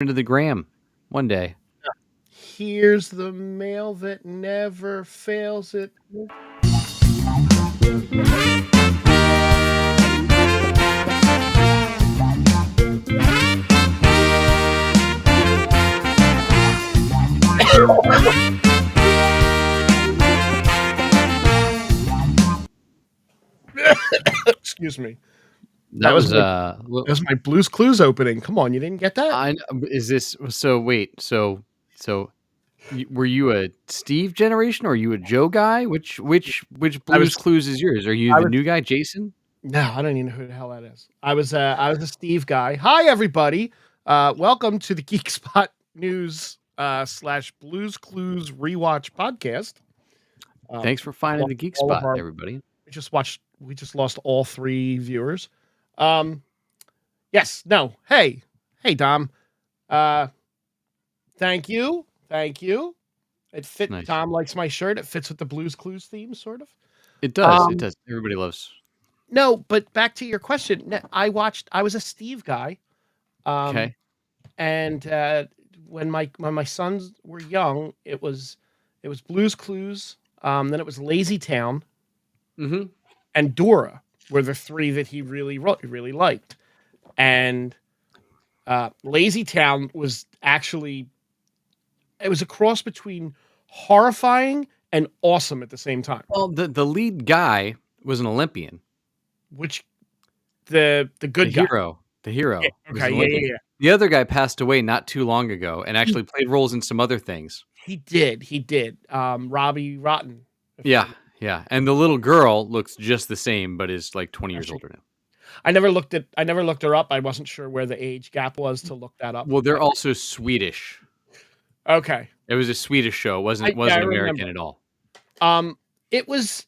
into the gram one day. Here's the mail that never fails it. Excuse me. That That was was my that was my Blue's Clues opening. Come on, you didn't get that? is this so? Wait, were you a Steve generation or are you a Joe guy? Which I was Blues Clues is yours? Are you I the was new guy, Jason? no, I don't even know who the hell that is. I was a Steve guy. Hi everybody. Welcome to the Geek Spot News slash Blues Clues rewatch podcast. Thanks for finding Lost the geek all of spot, our everybody. we just lost all three viewers. Um yes, no. Hey Dom. Uh thank you. Thank you. It fit. Nice. Tom likes my shirt. It fits with the Blues Clues theme, sort of. It does. It Um, does. Everybody loves. no, but back to your question. I was a Steve guy, um, Okay. and when my sons were young, it was Blues Clues. Then it was Lazy Town Mm-hmm. and Dora were the three that he really liked. And Lazy Town was actually it was a cross between horrifying and awesome at the same time. Well, the lead guy was an Olympian. Which the The good guy. hero. The Yeah, hero was okay, an yeah, Olympian. yeah, yeah. The other guy passed away not too long ago and He actually played roles in some other things. he did. Robbie Rotten. If Yeah, you yeah. And the little girl looks just the same, but is like 20 years actually, older now. I never looked her up. I wasn't sure where the age gap was to look that up. Well, they're also Swedish. Okay. It was a Swedish show. It wasn't I wasn't remember. American at all. Um, it was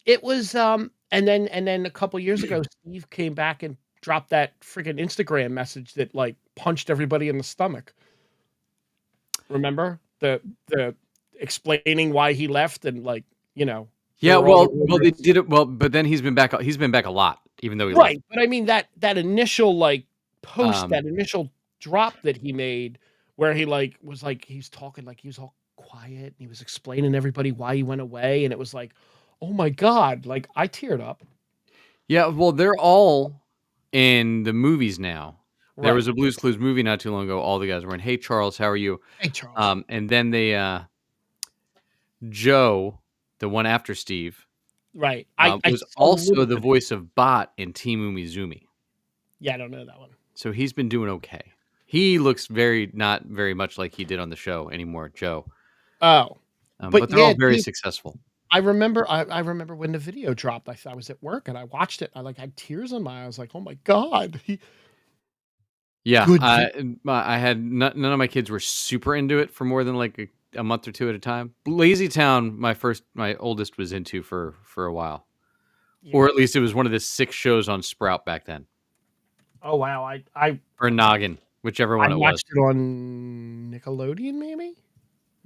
and then a couple years ago, Steve came back and dropped that freaking Instagram message that like punched everybody in the stomach. Remember the explaining why he left and like there Yeah, were all the well, they rumors. did it well, but then he's been back. He's been back a lot, even though he left. Right, but I mean that initial, like, post, Um, that initial drop that he made where he, like, was, like he's talking, like, he was all quiet, and he was explaining to everybody why he went away, and it was like, "Oh my god," like, I teared up. yeah, well, they're all in the movies now. There was Right. a Blues Clues movie not too long ago. All the guys were in. Hey, Charles, how are you? Hey, Charles. And then Joe, the one after Steve, Right. I was saw a also little the bit. voice of Bot in Team Umizoomi. Yeah, I don't know that one. So he's been doing okay. He looks not very much like he did on the show anymore, Joe. Oh, but But they're all yeah, very dude, successful. I remember when the video dropped, I was at work, and I watched it, I, like, had tears in my eyes, like, "Oh my god, he Yeah, good vi." I had none of my kids were super into it for more than like a month or two at a time. Lazy Town, my oldest was into for a while, or Yeah. at least it was one of the 6 shows on Sprout back then, Oh, wow, or Noggin, whichever I one it was. watched it on Nickelodeon, maybe?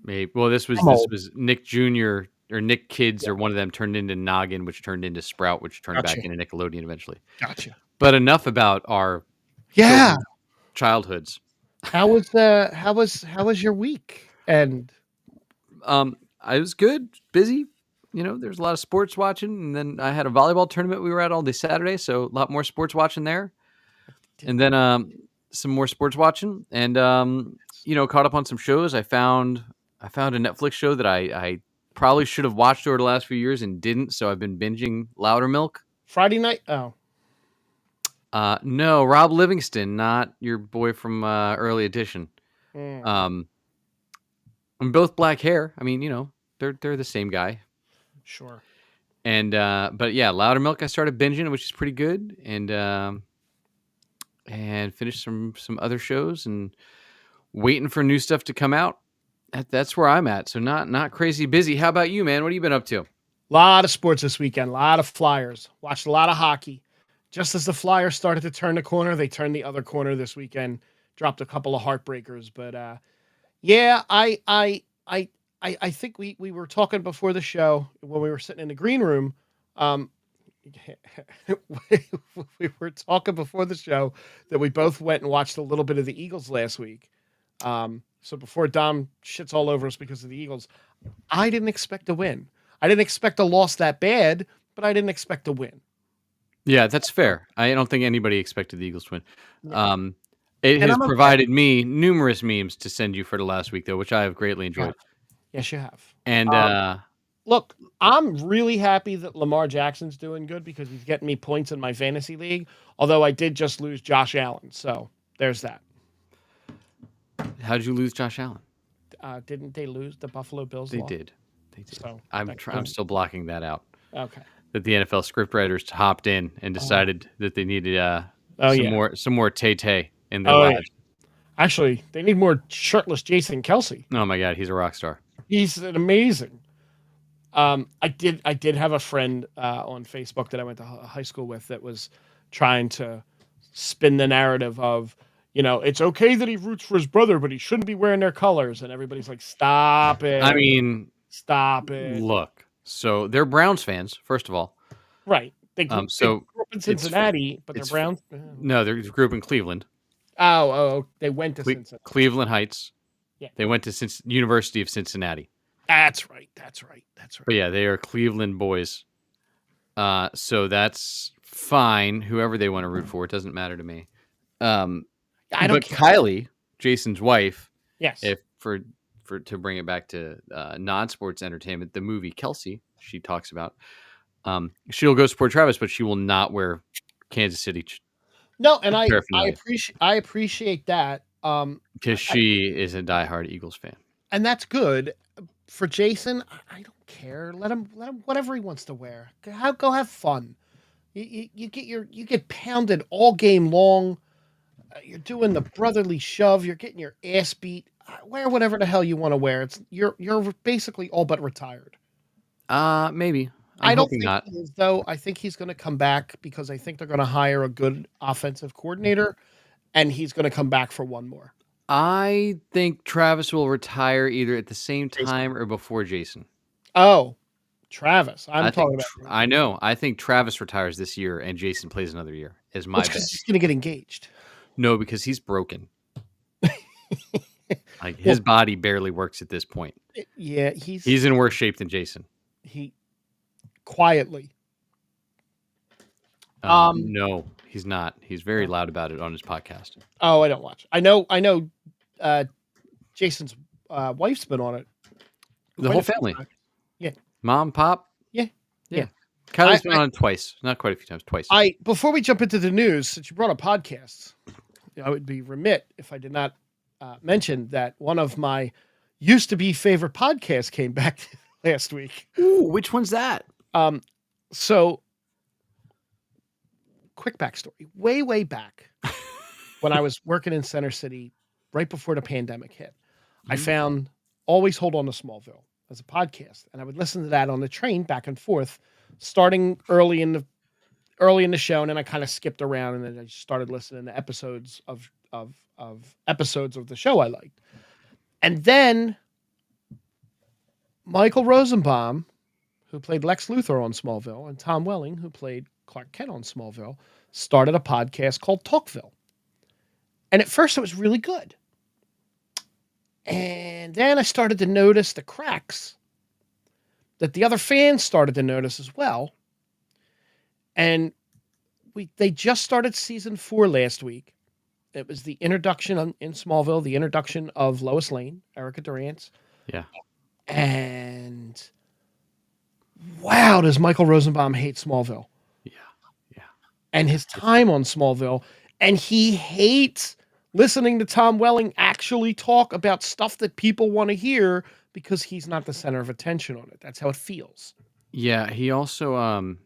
Maybe well, I'm this old. was Nick Jr. or Nick Kids Yeah, or one of them turned into Noggin, which turned into Sprout, which turned back gotcha, into Nickelodeon eventually. gotcha. But enough about our Yeah. children's childhoods. How was your week? And I was good, busy. You know, there's a lot of sports watching, and then I had a volleyball tournament we were at all day Saturday, so a lot more sports watching there. And then some more sports watching, and caught up on some shows. I found a Netflix show that I probably should have watched over the last few years and didn't, so I've been binging Louder Milk. Friday night? Oh, No, Rob Livingston, not your boy from Early Edition. mm, Um, and both black hair. I mean, they're the same guy. sure. And but yeah, Louder Milk I started binging, which is pretty good, and finished some other shows and waiting for new stuff to come out. That's where I'm at. So not crazy busy. How about you, man? What have you been up to? Lot of sports this weekend. A lot of Flyers. Watched a lot of hockey. Just as the Flyers started to turn the corner, they turned the other corner this weekend. Dropped a couple of heartbreakers, but yeah, I think we were talking before the show when we were sitting in the green room. Um, we, we were talking before the show that we both went and watched a little bit of the Eagles last week. So before Dom shits all over us because of the Eagles, I didn't expect to win. I didn't expect a loss that bad, but I didn't expect to win. Yeah, that's fair. I don't think anybody expected the Eagles to win. Yeah. It And has I'm okay. provided me numerous memes to send you for the last week, though, which I have greatly enjoyed. Yes, you have. And Look, I'm really happy that Lamar Jackson's doing good because he's getting me points in my fantasy league. Although I did just lose Josh Allen, so there's that. how did you lose Josh Allen? Didn't they lose? The Buffalo Bills They lost? did. They did. So I'm still blocking that out. Okay. That the NFL scriptwriters hopped in and decided that they needed some more Tay in their lives. Yeah. Actually, they need more shirtless Jason Kelsey. Oh my God, he's a rock star. He's amazing. I did have a friend on Facebook that I went to high school with that was trying to spin the narrative of, it's okay that he roots for his brother, but he shouldn't be wearing their colors. And everybody's like, stop it. I mean, stop it. Look, so they're Browns fans, first of all. Right. They grew up in Cincinnati, but they're Browns. No, they grew up in Cleveland. Oh, they went to Cincinnati. Cleveland Heights. Yeah. They went to University of Cincinnati. That's right. But yeah, they are Cleveland boys. So that's fine. Whoever they want to root for, it doesn't matter to me. I don't care. Kylie, Jason's wife, yes. If to bring it back to non-sports entertainment, the movie Kelsey, she talks about. She'll go support Travis, but she will not wear Kansas City. No, and I appreciate that. Because she is a diehard Eagles fan, and that's good. For Jason, I don't care. Let him whatever he wants to wear. Go have fun. You get pounded all game long. You're doing the brotherly shove. You're getting your ass beat. Wear whatever the hell you want to wear. You're basically all but retired. Maybe. I don't think he is, though. I think he's going to come back because I think they're going to hire a good offensive coordinator, and he's going to come back for one more. I think Travis will retire either at the same time or before Jason. Oh, Travis. I'm talking about. I know. I think Travis retires this year and Jason plays another year. Is my bet. He's going to get engaged. No, because he's broken. Like his body barely works at this point. Yeah, he's in worse shape than Jason. He quietly. No, he's not. He's very loud about it on his podcast. Oh, I don't watch. I know. Jason's wife's been on it. The whole family. Yeah. Mom, pop. Yeah. Kylie's been on it twice. Not quite a few times. Twice. Before we jump into the news, since you brought up podcasts, I would be remit if I did not mention that one of my used to be favorite podcasts came back last week. Ooh, which one's that? So quick backstory. Way back when I was working in Center City, right before the pandemic hit, I found Always Hold On to Smallville as a podcast. And I would listen to that on the train back and forth, starting early in the show. And then I kind of skipped around and then I started listening to episodes of episodes of the show I liked. And then Michael Rosenbaum, who played Lex Luthor on Smallville, and Tom Welling, who played Clark Kent on Smallville, started a podcast called Talkville. And at first it was really good. And then I started to notice the cracks that the other fans started to notice as well. And they just started season 4 last week. It was the introduction in Smallville, the introduction of Lois Lane, Erica Durance. Yeah. And wow, does Michael Rosenbaum hate Smallville? Yeah. And his time on Smallville. And he hates listening to Tom Welling actually talk about stuff that people want to hear because he's not the center of attention on it. That's how it feels. Yeah. He also,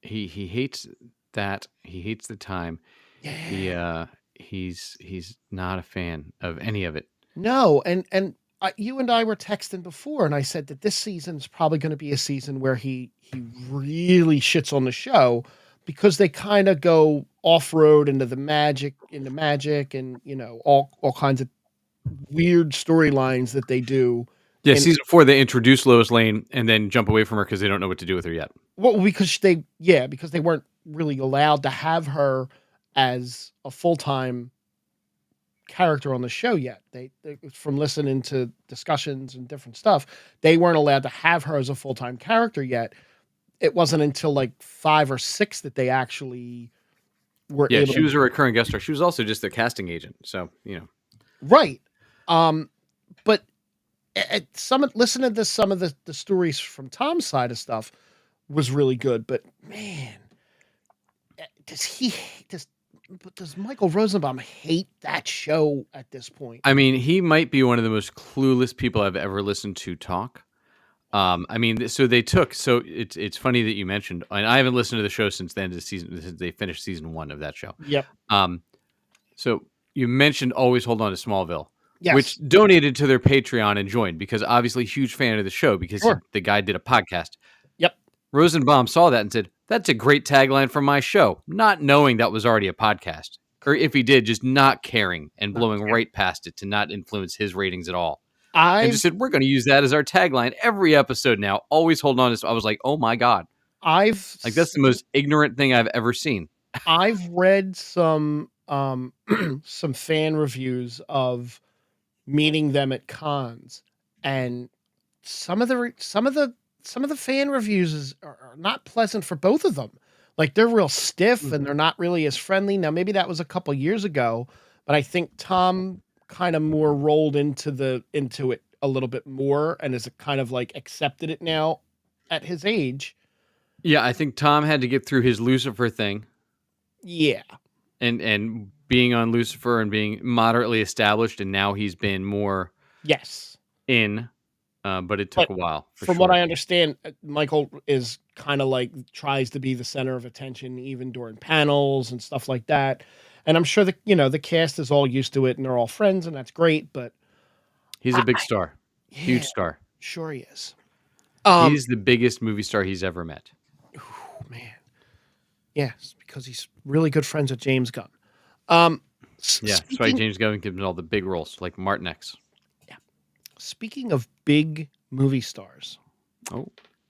he hates that. He hates the time. Yeah. He's not a fan of any of it. No. And you and I were texting before, and I said that this season is probably going to be a season where he really shits on the show because they kind of go off-road into magic, and all kinds of weird storylines that they do. Yeah, season 4 they introduce Lois Lane and then jump away from her because they don't know what to do with her yet. Well, because they weren't really allowed to have her as a full-time character on the show yet. They from listening to discussions and different stuff, they weren't allowed to have her as a full-time character yet. It wasn't until like 5 or 6 that they actually were Yeah, able she to. was a recurring guest star. She was also just a casting agent. So, Right. But listening to some of the stories from Tom's side of stuff was really good. But man, does Michael Rosenbaum hate that show at this point? I mean, he might be one of the most clueless people I've ever listened to talk. I mean, so it's funny that you mentioned, and I haven't listened to the show since the end of the season, since they finished season 1 of that show. Yep. So you mentioned Always Hold On to Smallville, Yes. which donated to their Patreon and joined because obviously huge fan of the show because Sure. the guy did a podcast. Yep. Rosenbaum saw that and said, "That's a great tagline for my show," not knowing that was already a podcast. Or if he did, just not caring and blowing right past it to not influence his ratings at all. And just said, "We're going to use that as our tagline every episode now. Always hold on to." I was like, "Oh my God." That's the most ignorant thing I've ever seen. I've read some some fan reviews of meeting them at cons, and some of the fan reviews are not pleasant for both of them. Like they're real stiff and they're not really as friendly. Now maybe that was a couple years ago, but I think Tom kind of more rolled into it a little bit more and is kind of like accepted it now at his age. Yeah, I think Tom had to get through his Lucifer thing. Yeah. And being on Lucifer and being moderately established, and now he's been more in, but it took a while. From what I understand, Michael is kind of like tries to be the center of attention even during panels and stuff like that. And I'm sure the cast is all used to it and they're all friends and that's great, but he's a big star. Huge star. Sure he is. He's the biggest movie star he's ever met. Oh, man. Yes, because he's really good friends with James Gunn. That's why James Gunn gives him all the big roles, like Martin X. Yeah. Speaking of big movie stars,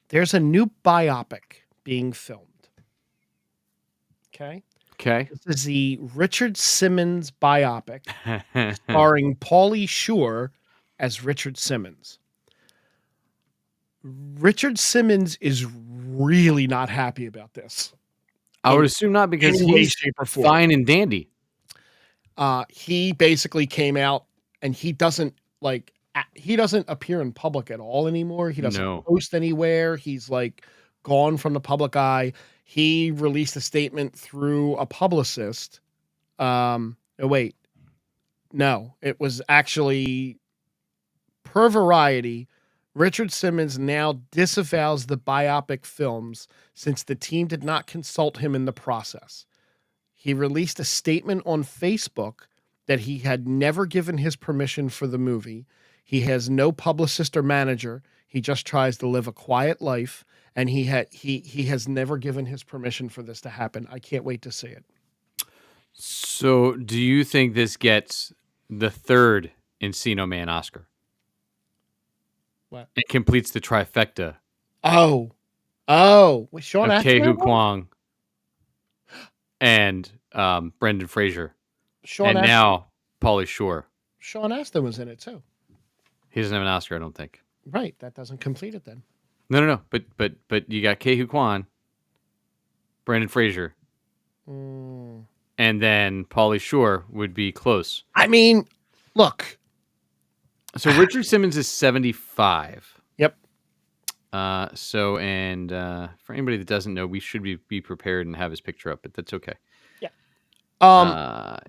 there's a new biopic being filmed. Okay. This is the Richard Simmons biopic starring Pauly Shore as Richard Simmons. Richard Simmons is really not happy about this. I would assume not, because he's fine and dandy. He basically came out and he doesn't appear in public at all anymore. He doesn't post anywhere. He's like gone from the public eye. He released a statement through a publicist. It was actually per Variety. Richard Simmons now disavows the biopic films since the team did not consult him in the process. He released a statement on Facebook that he had never given his permission for the movie. He has no publicist or manager. He just tries to live a quiet life, and he has never given his permission for this to happen. I can't wait to see it. So, do you think this gets the third Encino Man Oscar? What? It completes the trifecta. With Sean of Ke-Huy Quan and Brendan Fraser. Now Pauly Shore. Sean Astin was in it too. He doesn't have an Oscar, I don't think. Right, that doesn't complete it then. No. But you got Ke-Huy Quan, Brendan Fraser, and then Pauly Shore would be close. I mean, look. So Richard Simmons is 75. Yep. For anybody that doesn't know, we should be prepared and have his picture up, but that's okay. Yeah.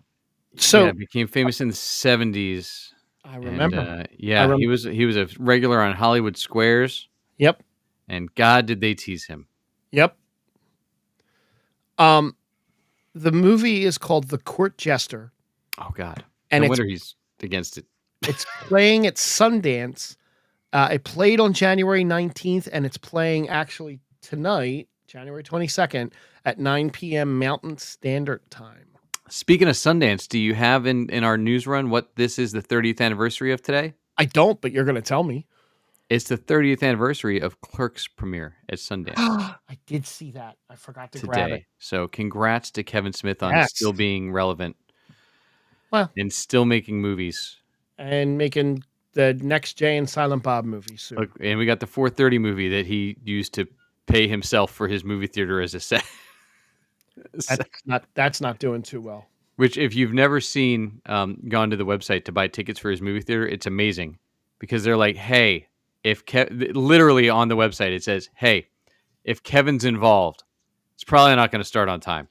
It became famous in the 70s. I remember. And, he was a regular on Hollywood Squares. Yep. And God, did they tease him. Yep. The movie is called The Court Jester. Oh God. And no wonder he's against it. It's playing at Sundance. It played on January 19th, and it's playing actually tonight, January 22nd, at 9 p.m. Mountain Standard Time. Speaking of Sundance, do you have in our news run what this is the 30th anniversary of today? I don't, but you're going to tell me. It's the 30th anniversary of Clerks premiere at Sundance. I did see that. I forgot to grab it. So congrats to Kevin Smith on still being relevant. Well, and still making movies. and making the next Jay and Silent Bob movie soon. Look, and we got the 4:30 movie that he used to pay himself for his movie theater as a set. That's not doing too well. Which, if you've never seen, gone to the website to buy tickets for his movie theater, it's amazing because they're like, hey, literally on the website, it says, hey, if Kevin's involved, it's probably not going to start on time.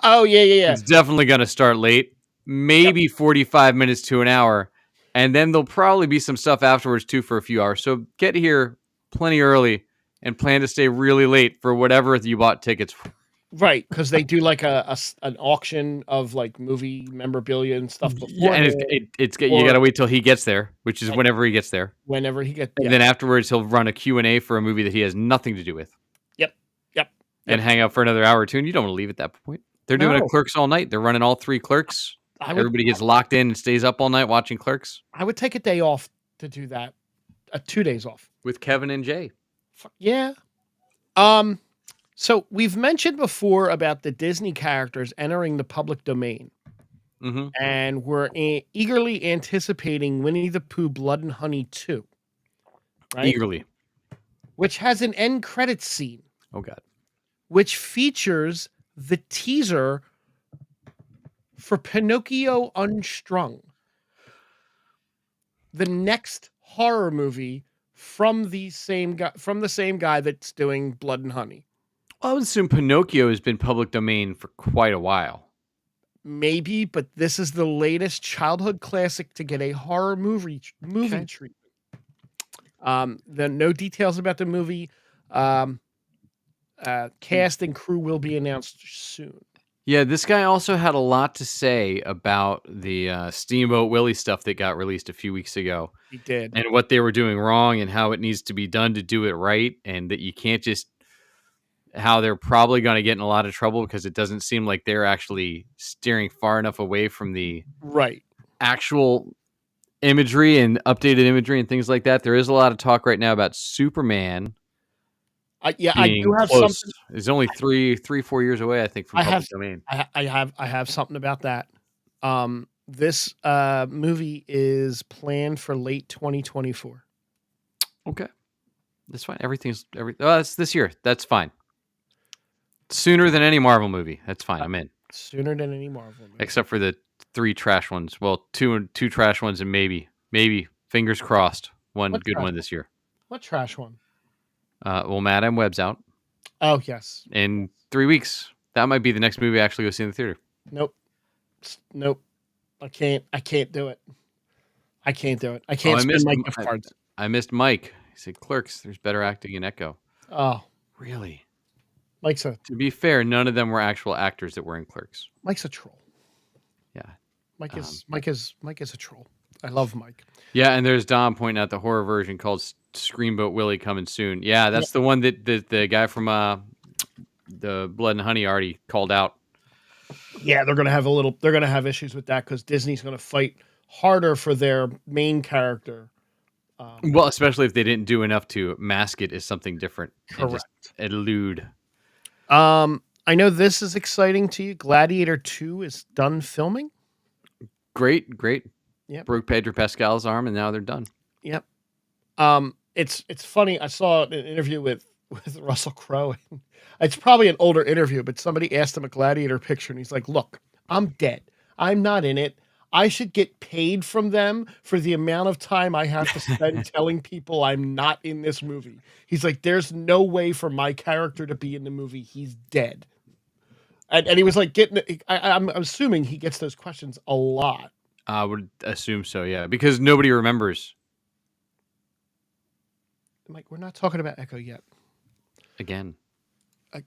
Oh, yeah. It's definitely going to start late, maybe 45 minutes to an hour. And then there'll probably be some stuff afterwards too for a few hours. So get here plenty early and plan to stay really late for whatever you bought tickets for. Right, because they do like an auction of like movie memorabilia and stuff before. Yeah, and you got to wait till he gets there, which is whenever he gets there. Whenever he gets, and then afterwards he'll run a Q&A for a movie that he has nothing to do with. Yep. And hang out for another hour or two, and you don't want to leave at that point. They're doing a Clerks all night. They're running all 3 Clerks. Everybody gets locked in and stays up all night watching Clerks. I would take a day off to do that. 2 days off with Kevin and Jay. Yeah. So we've mentioned before about the Disney characters entering the public domain. Mm-hmm. And we're eagerly anticipating Winnie the Pooh Blood and Honey 2. Right? Eagerly. Which has an end credits scene. Oh, God. Which features the teaser for Pinocchio Unstrung. The next horror movie from the same guy that's doing Blood and Honey. Well, I would assume Pinocchio has been public domain for quite a while. Maybe, but this is the latest childhood classic to get a horror movie treatment. No details about the movie. Cast and crew will be announced soon. Yeah, this guy also had a lot to say about the Steamboat Willie stuff that got released a few weeks ago. He did. And what they were doing wrong and how it needs to be done to do it right. And that you can't just... how they're probably going to get in a lot of trouble because it doesn't seem like they're actually steering far enough away from the actual imagery and updated imagery and things like that. There is a lot of talk right now about Superman. I do have close. something. It's only 3-4 years away, I think, from public domain. I have something about that. This movie is planned for late 2024. Okay, that's fine. It's this year. That's fine. Sooner than any Marvel movie. That's fine. I'm in. Sooner than any Marvel movie. Except for the 3 trash ones. Well, two trash ones and maybe, fingers crossed, one good one this year. What trash one? Well, Madame Web's out. Oh, yes. In 3 weeks. That might be the next movie I actually go see in the theater. Nope. I can't do it. I can't spend my gift cards. I missed Mike. He said, Clerks, there's better acting in Echo. Oh. Really? To be fair, none of them were actual actors that were in Clerks. Mike's a troll. Yeah. Mike is a troll. I love Mike. Yeah, and there's Dom pointing out the horror version called Screamboat Willie coming soon. Yeah, that's the one that the guy from the Blood and Honey already called out. Yeah, they're gonna have issues with that because Disney's gonna fight harder for their main character. Well, especially if they didn't do enough to mask it as something different. Correct. And just elude. I know this is exciting to you. Gladiator 2 is done filming. Great. Yep. Broke Pedro Pascal's arm, and now they're done. Yep. It's funny. I saw an interview with Russell Crowe. It's probably an older interview, but somebody asked him a Gladiator picture, and he's like, "Look, I'm dead. I'm not in it. I should get paid from them for the amount of time I have to spend telling people I'm not in this movie." He's like, "There's no way for my character to be in the movie. He's dead." And he was like, I'm assuming he gets those questions a lot. I would assume so, yeah, because nobody remembers. Mike, we're not talking about Echo yet. Again. Yeah,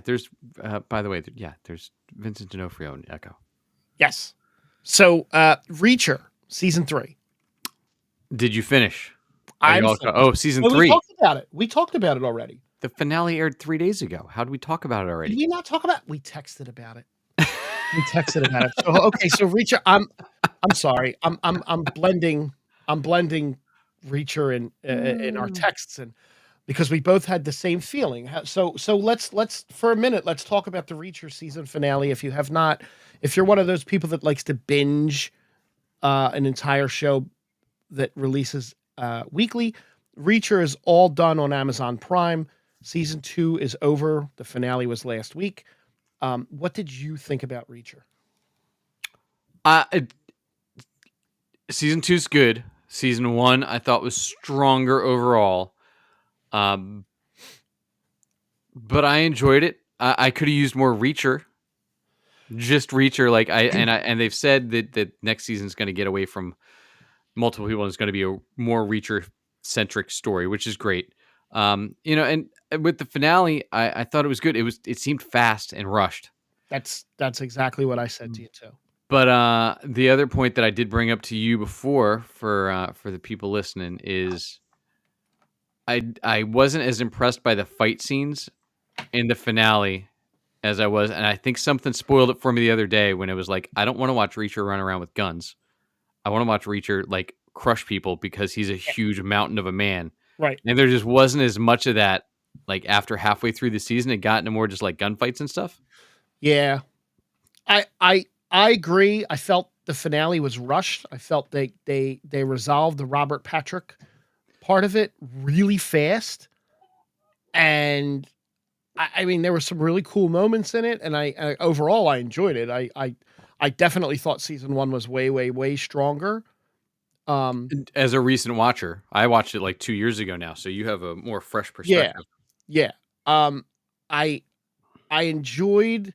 there's, by the way, there's Vincent D'Onofrio in Echo. Yes. So, Reacher, season 3. Did you finish? Season 3. We talked about it already. The finale aired 3 days ago. How did we talk about it already? Did we not talk about it? We texted about it. So, okay, so Reacher, I'm sorry. I'm blending Reacher in our texts, and because we both had the same feeling. So let's for a minute, let's talk about the Reacher season finale. If you have not, if you're one of those people that likes to binge an entire show that releases weekly, Reacher is all done on Amazon Prime. Season 2 is over. The finale was last week. What did you think about Reacher? Season 2 is good. Season 1 I thought was stronger overall. But I enjoyed it. I could have used more Reacher. Just Reacher, and they've said that next season is going to get away from multiple people and it's going to be a more Reacher centric story, which is great. And with the finale, I thought it was good. It seemed fast and rushed. That's exactly what I said to you too. But the other point that I did bring up to you before for the people listening is I wasn't as impressed by the fight scenes in the finale as I was, and I think something spoiled it for me the other day when it was like, I don't want to watch Reacher run around with guns. I want to watch Reacher like crush people because he's a huge mountain of a man. Right. And there just wasn't as much of that like after halfway through the season. It got into more just like gunfights and stuff. Yeah. I agree. I felt the finale was rushed. I felt they resolved the Robert Patrick part of it really fast. And I mean, there were some really cool moments in it, and I overall I enjoyed it. I definitely thought season 1 was way, way, way stronger. As a recent watcher, I watched it like 2 years ago now, so you have a more fresh perspective. Yeah. I enjoyed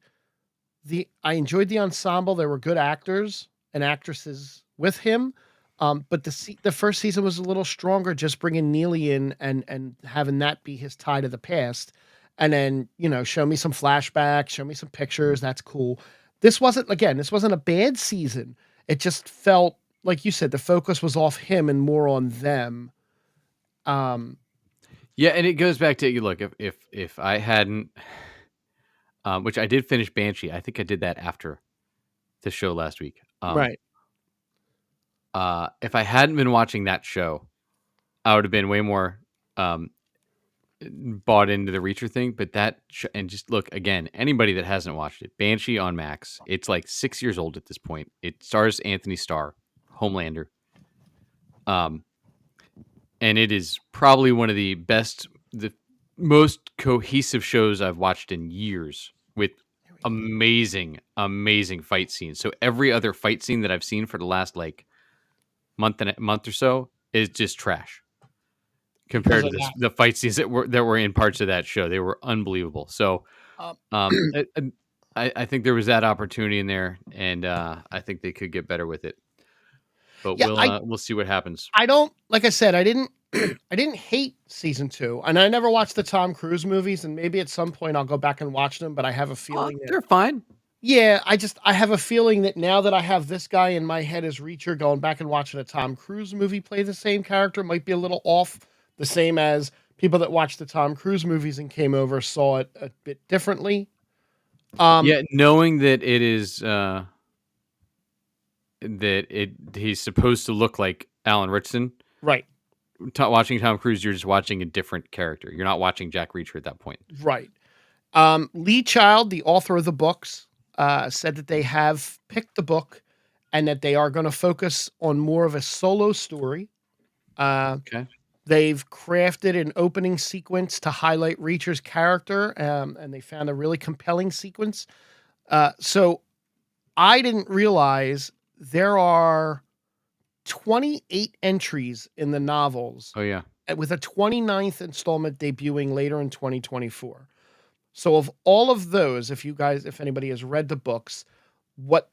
the ensemble. There were good actors and actresses with him. But the first season was a little stronger, just bringing Neely in and having that be his tie to the past. And then, show me some flashbacks, show me some pictures. That's cool. This wasn't a bad season. It just felt, like you said, the focus was off him and more on them. Yeah, and it goes back to, look, if I hadn't, which I did finish Banshee. I think I did that after the show last week. Right. If I hadn't been watching that show, I would have been way more bought into the Reacher thing. But and just look again, anybody that hasn't watched it, Banshee on Max, it's like 6 years old at this point. It stars Anthony Starr, Homelander. And it is probably one of the most cohesive shows I've watched in years, with amazing, amazing fight scenes. So every other fight scene that I've seen for the last like month or so is just trash compared to the fight scenes that were in parts of that show. They were unbelievable. So I think there was that opportunity in there, and I think they could get better with it. But we'll see what happens. Like I said, I didn't hate season 2, and I never watched the Tom Cruise movies, and maybe at some point I'll go back and watch them, but I have a feeling they're fine. Yeah, I have a feeling that now that I have this guy in my head as Reacher, going back and watching a Tom Cruise movie play the same character might be a little off, the same as people that watched the Tom Cruise movies and came over saw it a bit differently. Knowing that it is he's supposed to look like Alan Ritchson. Right. Watching Tom Cruise, you're just watching a different character. You're not watching Jack Reacher at that point. Right. Lee Child, the author of the books, said that they have picked the book and that they are going to focus on more of a solo story. Okay. They've crafted an opening sequence to highlight Reacher's character, and they found a really compelling sequence. So I didn't realize there are 28 entries in the novels. Oh, yeah. With a 29th installment debuting later in 2024. So of all of those, if anybody has read the books, what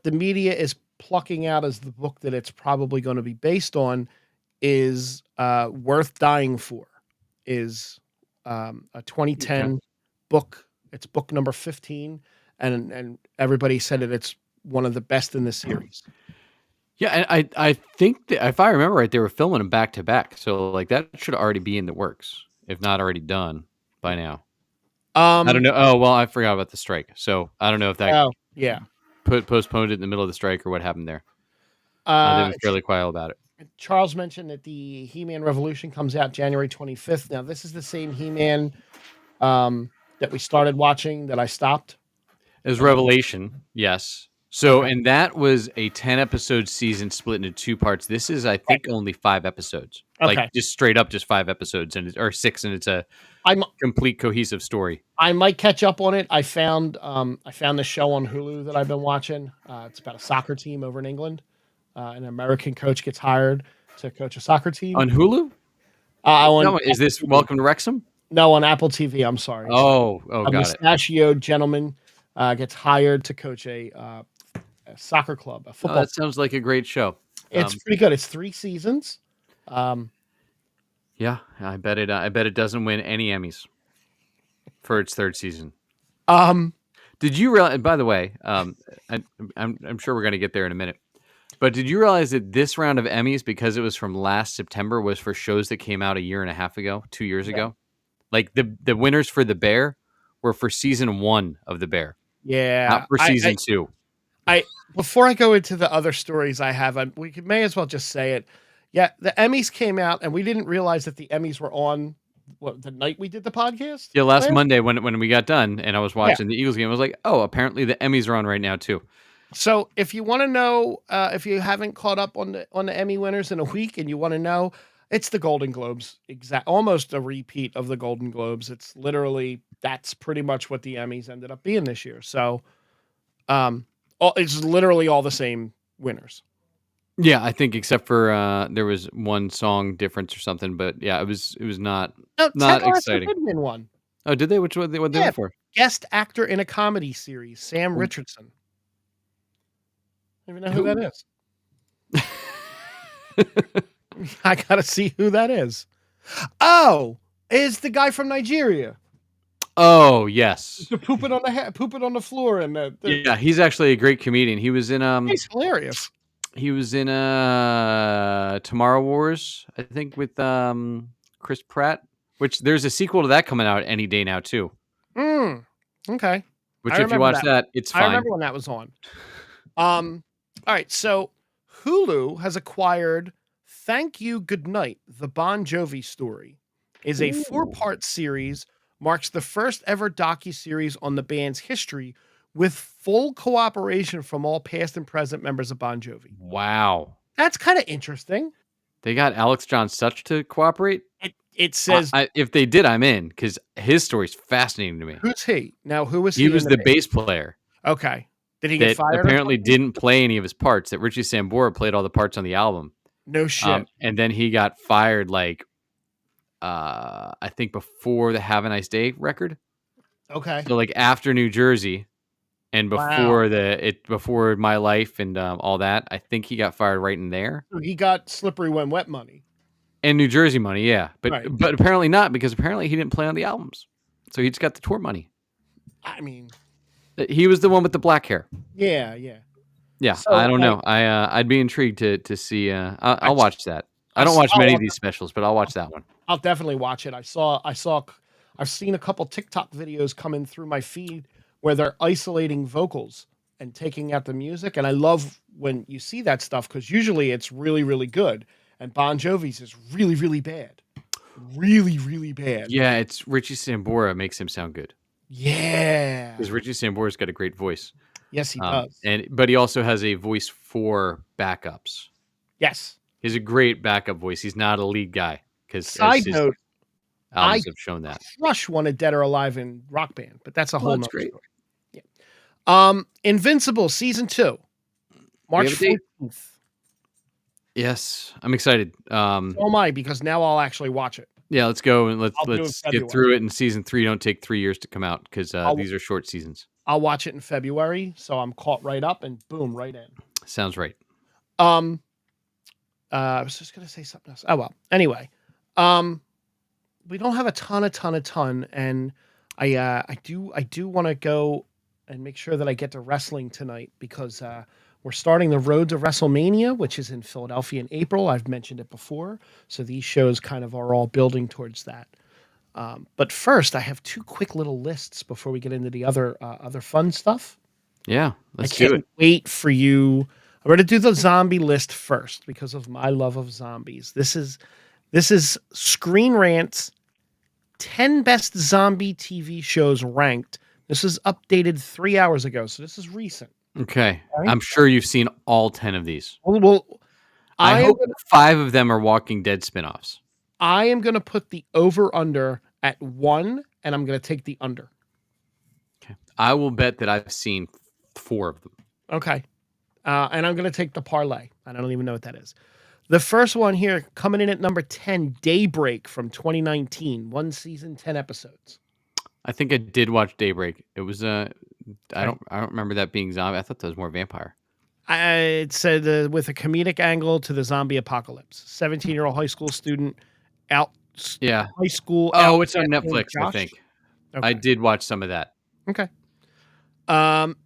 the media is plucking out as the book that it's probably going to be based on is Worth Dying For, is a 2010 book. It's book number 15, and everybody said it's one of the best in the series. Yeah, and I think that if I remember right, they were filming them back to back, so like that should already be in the works, if not already done by now. I don't know. Oh well, I forgot about the strike, so I don't know if that postponed it in the middle of the strike or what happened there. They were fairly quiet about it. Charles mentioned that the He-Man Revolution comes out January 25th. Now, this is the same He-Man that we started watching that I stopped. As Revelation, yes. So, Okay. and that was a 10-episode season split into two parts. This is, I think, only 5 episodes. Like, Okay. just straight up, just 5 episodes, or 6, and it's a I'm complete cohesive story. I might catch up on it. I found the show on Hulu that I've been watching. It's about a soccer team over in England. An American coach gets hired to coach a soccer team. On Hulu? On Is this Welcome to Wrexham? No, on Apple TV. I'm sorry. Oh, A got it. mustachioed gentleman gets hired to coach a soccer club, a Oh, football. that sounds like a great show. It's pretty good. It's 3 seasons. Yeah, I bet it doesn't win any Emmys for its 3rd season. Did you realize? By the way, I'm sure we're going to get there in a minute. But did you realize that this round of Emmys, because it was from last September, was for shows that came out a year and a half ago, 2 years ago? Like the winners for The Bear were for season 1 of The Bear. Yeah, not for season 2. Before I go into the other stories I have, we may as well just say it. Yeah, the Emmys came out, and we didn't realize that the Emmys were on the night we did the podcast. Yeah, last Monday when we got done, and I was watching the Eagles game, I was like, oh, apparently the Emmys are on right now too. So if you want to know, if you haven't caught up on the Emmy winners in a week, and you want to know, it's the Golden Globes, almost a repeat of the Golden Globes. It's literally that's pretty much what the Emmys ended up being this year. So, it's literally all the same winners. Yeah, I think except for there was one song difference or something, but yeah, it was not exciting. Did win one. Oh, did they? What they win for? Guest actor in a comedy series, Sam Richardson. I don't even know who that is. I gotta see who that is. Oh, is the guy from Nigeria? Oh yes, pooping on the floor, and yeah, he's actually a great comedian. He was in he's hilarious. He was in Tomorrow Wars, I think, with Chris Pratt. Which there's a sequel to that coming out any day now too. Okay. Which if you watch that, it's fine. I remember when that was on. All right, so Hulu has acquired Thank You Goodnight, the Bon Jovi story. Is a 4-part series, marks the first ever docuseries on the band's history with full cooperation from all past and present members of Bon Jovi. Wow. That's kind of interesting. They got Alex John Such to cooperate? It says... if they did, I'm in, because his story's fascinating to me. Who's he? Now, who was he? He was the bass player. Okay. Did he get fired? Apparently didn't play any of his parts. That Richie Sambora played all the parts on the album. No shit. And then he got fired, I think before the Have a Nice Day record. Okay. So after New Jersey and before My Life and all that, I think he got fired right in there. So he got Slippery When Wet money. And New Jersey money, yeah. But right. but apparently not, because apparently he didn't play on the albums. So he just got the tour money. I mean, he was the one with the black hair. Yeah. Yeah, so, I don't know. I'd be intrigued to see. I'll watch that. I don't watch many of these specials, but I'll watch that one. I'll definitely watch it. I've seen a couple TikTok videos coming through my feed where they're isolating vocals and taking out the music, and I love when you see that stuff because usually it's really, really good, and Bon Jovi's is really, really bad, really, really bad. Yeah, it's Richie Sambora makes him sound good. Yeah, because Richie Sambora's got a great voice. Yes, he does. But he also has a voice for backups. Yes. He's a great backup voice. He's not a lead guy. Side note, albums have shown that. Crush won a Dead or Alive in Rock Band, but that's a whole nother great. story. Yeah. Invincible Season 2, March 14th. Yes, I'm excited. So am I, because now I'll actually watch it. Yeah, let's go and let's get through it. And Season 3 don't take 3 years to come out because these are short seasons. I'll watch it in February, so I'm caught right up and boom, right in. Sounds right. I was just gonna say something else. Oh well. Anyway, we don't have a ton, and I do want to go and make sure that I get to wrestling tonight because we're starting the road to WrestleMania, which is in Philadelphia in April. I've mentioned it before, so these shows kind of are all building towards that. But first, I have 2 quick little lists before we get into the other fun stuff. Yeah, let's do it. I can't wait for you. I'm going to do the zombie list first because of my love of zombies. This is Screen Rant's 10 best zombie TV shows ranked. This is updated 3 hours ago, so this is recent. Okay. Right? I'm sure you've seen all 10 of these. Well, I hope 5 of them are Walking Dead spinoffs. I am going to put the over-under at 1, and I'm going to take the under. Okay. I will bet that I've seen 4 of them. Okay. And I'm going to take the parlay. I don't even know what that is. The first one here, coming in at number 10, Daybreak from 2019. 1 season, 10 episodes. I think I did watch Daybreak. It was I don't remember that being zombie. I thought that was more vampire. It said with a comedic angle to the zombie apocalypse. 17-year-old high school student high school. Oh, it's on Netflix, Josh? I think. Okay. I did watch some of that. Okay.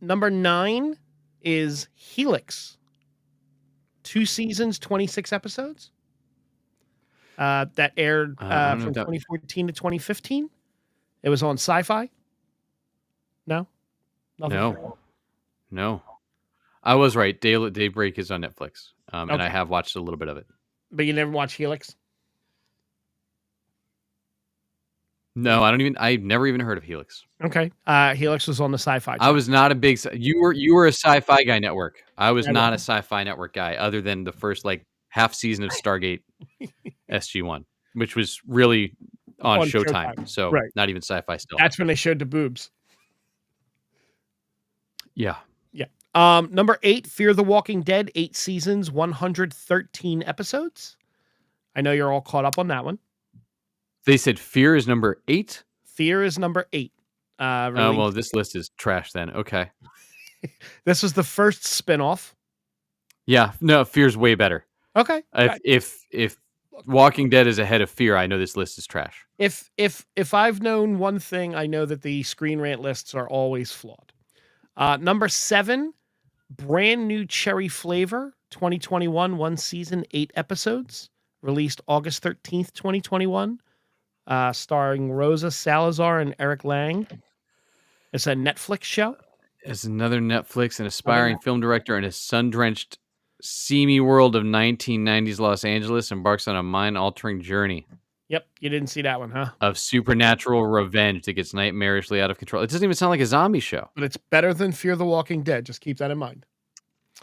Number 9 is Helix. 2 seasons, 26 episodes. That aired from 2014 to 2015. It was on Sci-Fi. No? Nothing. No. I was right. Daybreak is on Netflix. And Okay. I have watched a little bit of it. But you never watched Helix? No, I've never even heard of Helix. Okay. Helix was on the Sci-Fi channel. I was not a big you were a Sci-Fi Guy network. I was not a Sci-Fi Network guy other than the first half season of Stargate SG-1, which was really on Showtime. So not even Sci-Fi still. That's when they showed the boobs. Yeah. Yeah. Number 8, Fear the Walking Dead, 8 seasons, 113 episodes. I know you're all caught up on that one. They said Fear is number 8? Fear is number 8. Well, this list is trash then. Okay. This was the first spinoff. Yeah. No, Fear's way better. Okay. If Walking Dead is ahead of Fear, I know this list is trash. If I've known one thing, I know that the Screen Rant lists are always flawed. Number 7, Brand New Cherry Flavor, 2021, 1 season, 8 episodes, released August 13th, 2021, starring Rosa Salazar and Eric Lang. It's a Netflix show. It's another Netflix, an aspiring film director in a sun-drenched, seamy world of 1990s Los Angeles embarks on a mind-altering journey. Yep, you didn't see that one, huh? Of supernatural revenge that gets nightmarishly out of control. It doesn't even sound like a zombie show. But it's better than Fear the Walking Dead. Just keep that in mind.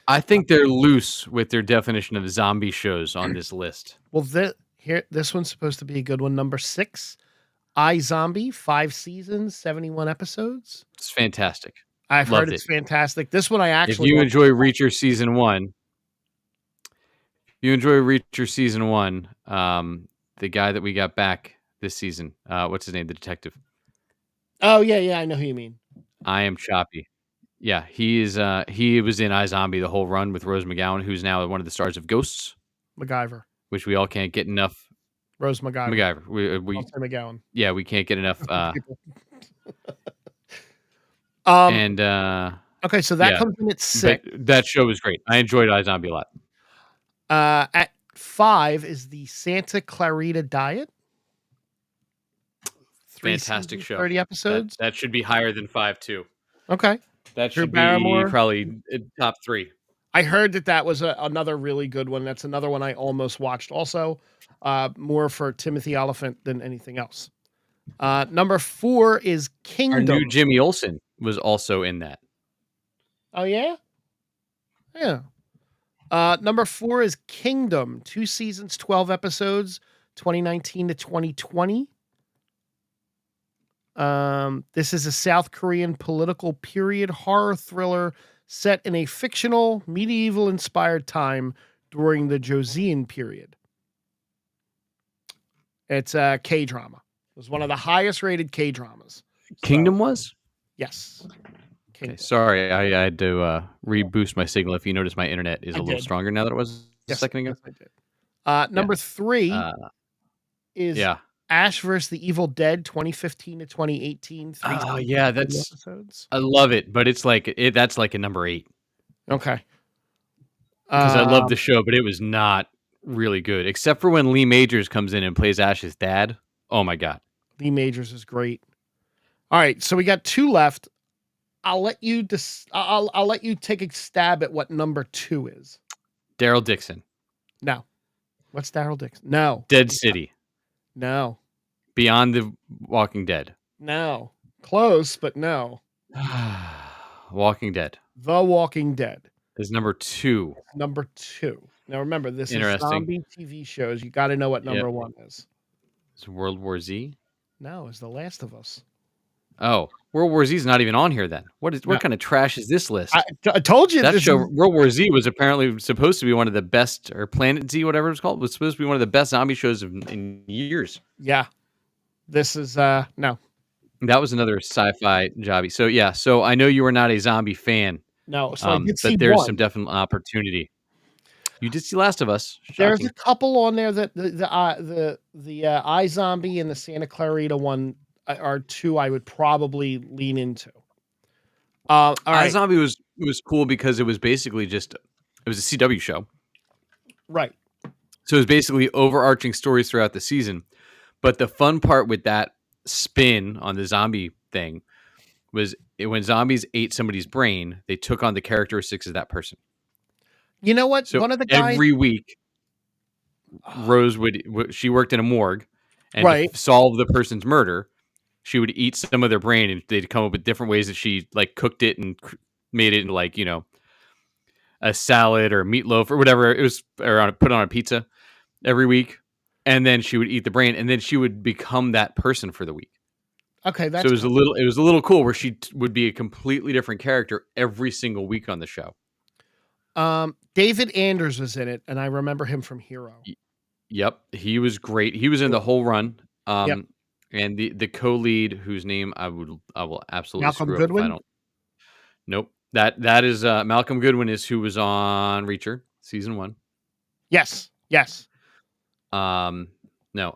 I think they're loose with their definition of zombie shows on this list. Well, this one's supposed to be a good one. Number 6, iZombie, 5 seasons, 71 episodes. It's fantastic. I've heard it's fantastic. This one I actually... If you enjoy Reacher Season 1, the guy that we got back this season, what's his name? The detective. Oh, yeah, I know who you mean. I Am Choppy. Yeah, he was in iZombie the whole run with Rose McGowan, who's now one of the stars of Ghosts. MacGyver. Which we all can't get enough. Rose McGyver. We McGowan. Yeah, we can't get enough. Okay, so that comes in at 6. That show was great. I enjoyed iZombie a lot. At 5 is the Santa Clarita Diet. Fantastic show. 30 episodes. That should be higher than 5 too. Okay. That should be probably top 3. I heard that was another really good one. That's another one I almost watched. Also, more for Timothy Oliphant than anything else. Number 4 is Kingdom. Our new Jimmy Olsen was also in that. Oh, yeah? Yeah. Number 4 is Kingdom. 2 seasons, 12 episodes, 2019 to 2020. This is a South Korean political period horror thriller set in a fictional, medieval-inspired time during the Joseon period. It's a K-drama. It was one of the highest-rated K-dramas. Kingdom was? Yes. Okay, sorry, I had to reboost my signal. If you notice, my internet is a little stronger now than it was a second ago. Yes, I did. Number 3 is Ash vs. the Evil Dead, 2015 to 2018. That's episodes. I love it, but it's that's like a number 8. Okay. Because I love the show, but it was not really good, except for when Lee Majors comes in and plays Ash's dad. Oh my god, Lee Majors is great. All right, so we got 2 left. I'll let you I'll let you take a stab at what number 2 is. Daryl Dixon. No. What's Daryl Dixon? No. Dead City. No. Beyond the Walking Dead. No. Close, but no. Walking Dead The Walking Dead is number 2. Number 2. Now remember, this is Interesting. zombie TV shows. You got to know what number 1 is. It's World War Z. No, it's The Last of Us. Oh, World War Z is not even on here then. What kind of trash is this list? I told you that show. World War Z was apparently supposed to be one of the best, or Planet Z, whatever it's called, was supposed to be one of the best zombie shows in years. Yeah. This is no. That was another sci-fi jobby. So yeah, so I know you are not a zombie fan. No, so I did see but there's one. some definite opportunity. You did see Last of Us. Shocking. There's a couple on there that the iZombie and the Santa Clarita one are 2 I would probably lean into. All right. iZombie was cool because it was basically it was a CW show. Right. So it was basically overarching stories throughout the season. But the fun part with that spin on the zombie thing was when zombies ate somebody's brain, they took on the characteristics of that person. You know what? So one of the guys every week, Rose she worked in a morgue, and right. to solve the person's murder, she would eat some of their brain, and they'd come up with different ways that she like cooked it and made it into like, you know, a salad or meatloaf or whatever it was, or put on a pizza every week. And then she would eat the brain, and then she would become that person for the week. Okay, that's so it was a little cool where she would be a completely different character every single week on the show. David Anders was in it, and I remember him from Hero. Yep, he was great. He was in the whole run. Yep. And the co-lead, whose name I will absolutely Malcolm screw Goodwin? up if I don't. Nope, that is Malcolm Goodwin is who was on Reacher season 1. Yes. No,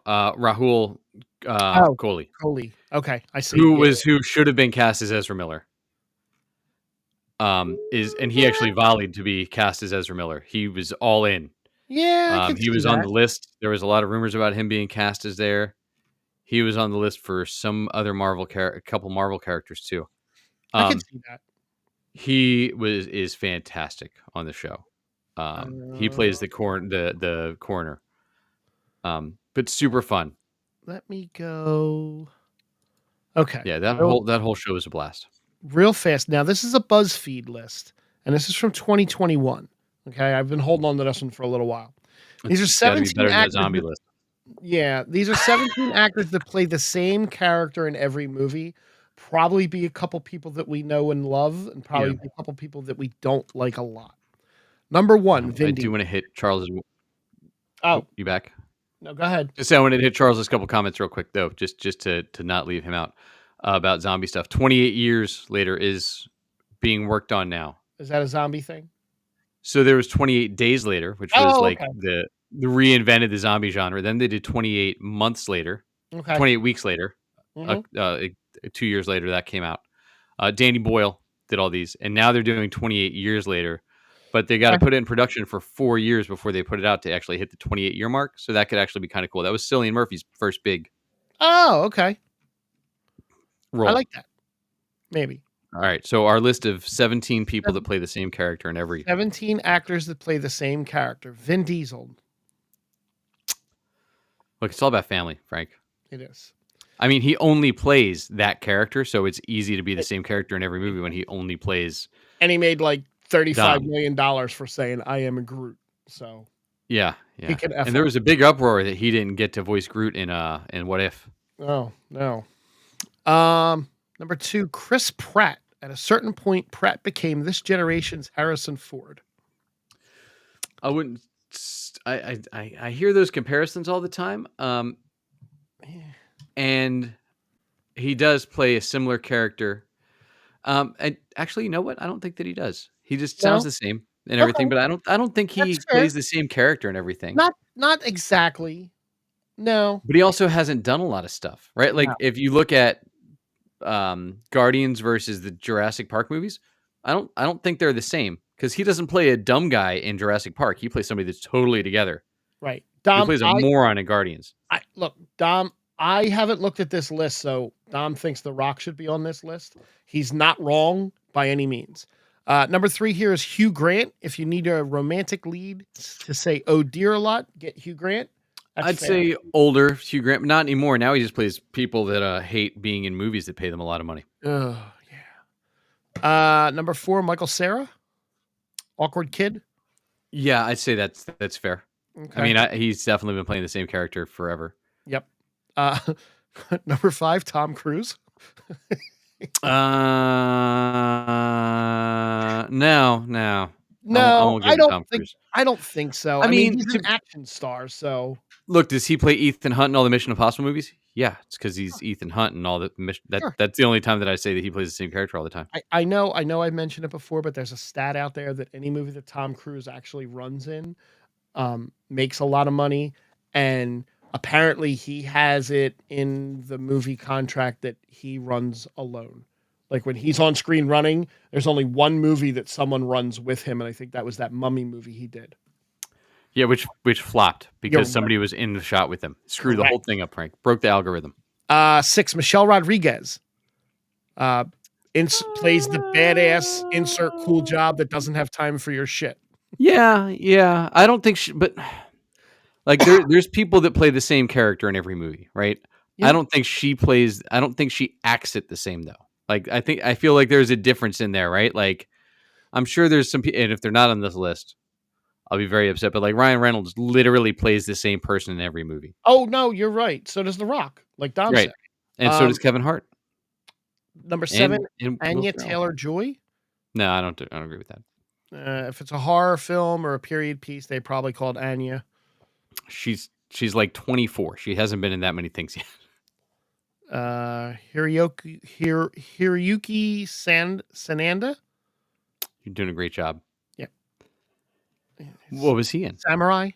Rahul Kohli. Kohli. Okay, I see. Who should have been cast as Ezra Miller. He actually volleyed to be cast as Ezra Miller. He was all in. Yeah, he was on the list. There was a lot of rumors about him being cast as there. He was on the list for some other a couple Marvel characters too. I can see that. He is fantastic on the show. He plays the coroner. But super fun. Let me go. Okay. Yeah, that whole show is a blast. Real fast. Now, this is a BuzzFeed list, and this is from 2021. Okay, I've been holding on to this one for a little while. These are 17 actors. Zombie list. Yeah, these are 17 actors that play the same character in every movie. Probably be a couple people that we know and love, and probably be a couple people that we don't like a lot. Number 1, Vin Diesel. I do want to hit Charles's. Oh, you back? No, go ahead. Just I wanted to hit Charles's couple comments real quick though, just to not leave him out about zombie stuff. 28 years later is being worked on now. Is that a zombie thing? So there was 28 Days Later, which was the reinvented the zombie genre. Then they did 28 months later, 28 weeks later, 2 years later that came out. Danny Boyle did all these, and now they're doing 28 years later, but they got to put it in production for 4 years before they put it out to actually hit the 28-year mark. So that could actually be kind of cool. That was Cillian Murphy's first big. Oh, okay. Role. I like that. Maybe. All right, so our list of 17 people that play the same character in every... 17 actors that play the same character. Vin Diesel. Look, it's all about family, Frank. It is. I mean, he only plays that character, so it's easy to be the same character in every movie when he only plays... And he made like $35 million for saying, I am a Groot, so... Yeah. And there was a big uproar that he didn't get to voice Groot in What If. Oh, no. Number 2, Chris Pratt. At a certain point, Pratt became this generation's Harrison Ford. I wouldn't. I hear those comparisons all the time. And he does play a similar character. And actually, you know what? I don't think that he does. He just sounds the same and everything, but I don't think he plays the same character and everything. Not exactly. No. But he also hasn't done a lot of stuff, right? Like if you look at Guardians versus the Jurassic Park movies, I don't think they're the same, because he doesn't play a dumb guy in Jurassic Park. He plays somebody that's totally together. Right. He plays a moron in Guardians. Dom, I haven't looked at this list, so Dom thinks The Rock should be on this list. He's not wrong by any means. Number 3 here is Hugh Grant. If you need a romantic lead to say "oh dear" a lot, get Hugh Grant. That's I'd fair. say older Hugh Grant, but not anymore. Now he just plays people that hate being in movies that pay them a lot of money. Oh, yeah. Number 4, Michael Cera. Awkward Kid. Yeah, I'd say that's fair. Okay. I mean, he's definitely been playing the same character forever. Yep. Number 5, Tom Cruise. No. No, I don't Tom think. Cruise. I don't think so. I mean, he's an action star, so Look, does he play Ethan Hunt in all the Mission Impossible movies? Yeah, it's because he's Ethan Hunt and all the mission. Sure. That's the only time that I say that he plays the same character all the time. I know I've mentioned it before, but there's a stat out there that any movie that Tom Cruise actually runs in makes a lot of money, and apparently he has it in the movie contract that he runs alone. Like when he's on screen running, there's only one movie that someone runs with him, and I think that was that Mummy movie he did. Yeah, which flopped because somebody was in the shot with him. Screwed the whole thing up, Frank. Broke the algorithm. 6, Michelle Rodriguez. Plays the badass insert cool job that doesn't have time for your shit. Yeah. I don't think but like there's people that play the same character in every movie, right? Yeah. I don't think she acts it the same though. Like I feel like there's a difference in there, right? Like I'm sure there's some people, and if they're not on this list, I'll be very upset. But like Ryan Reynolds literally plays the same person in every movie. Oh no, you're right. So does The Rock, like Dom said. And so does Kevin Hart. Number 7, Anya Taylor-Joy. No, I don't agree with that. If it's a horror film or a period piece, they probably called Anya. She's like 24. She hasn't been in that many things yet. Hiroyuki Sananda. You're doing a great job. Yeah. What was he in? Samurai.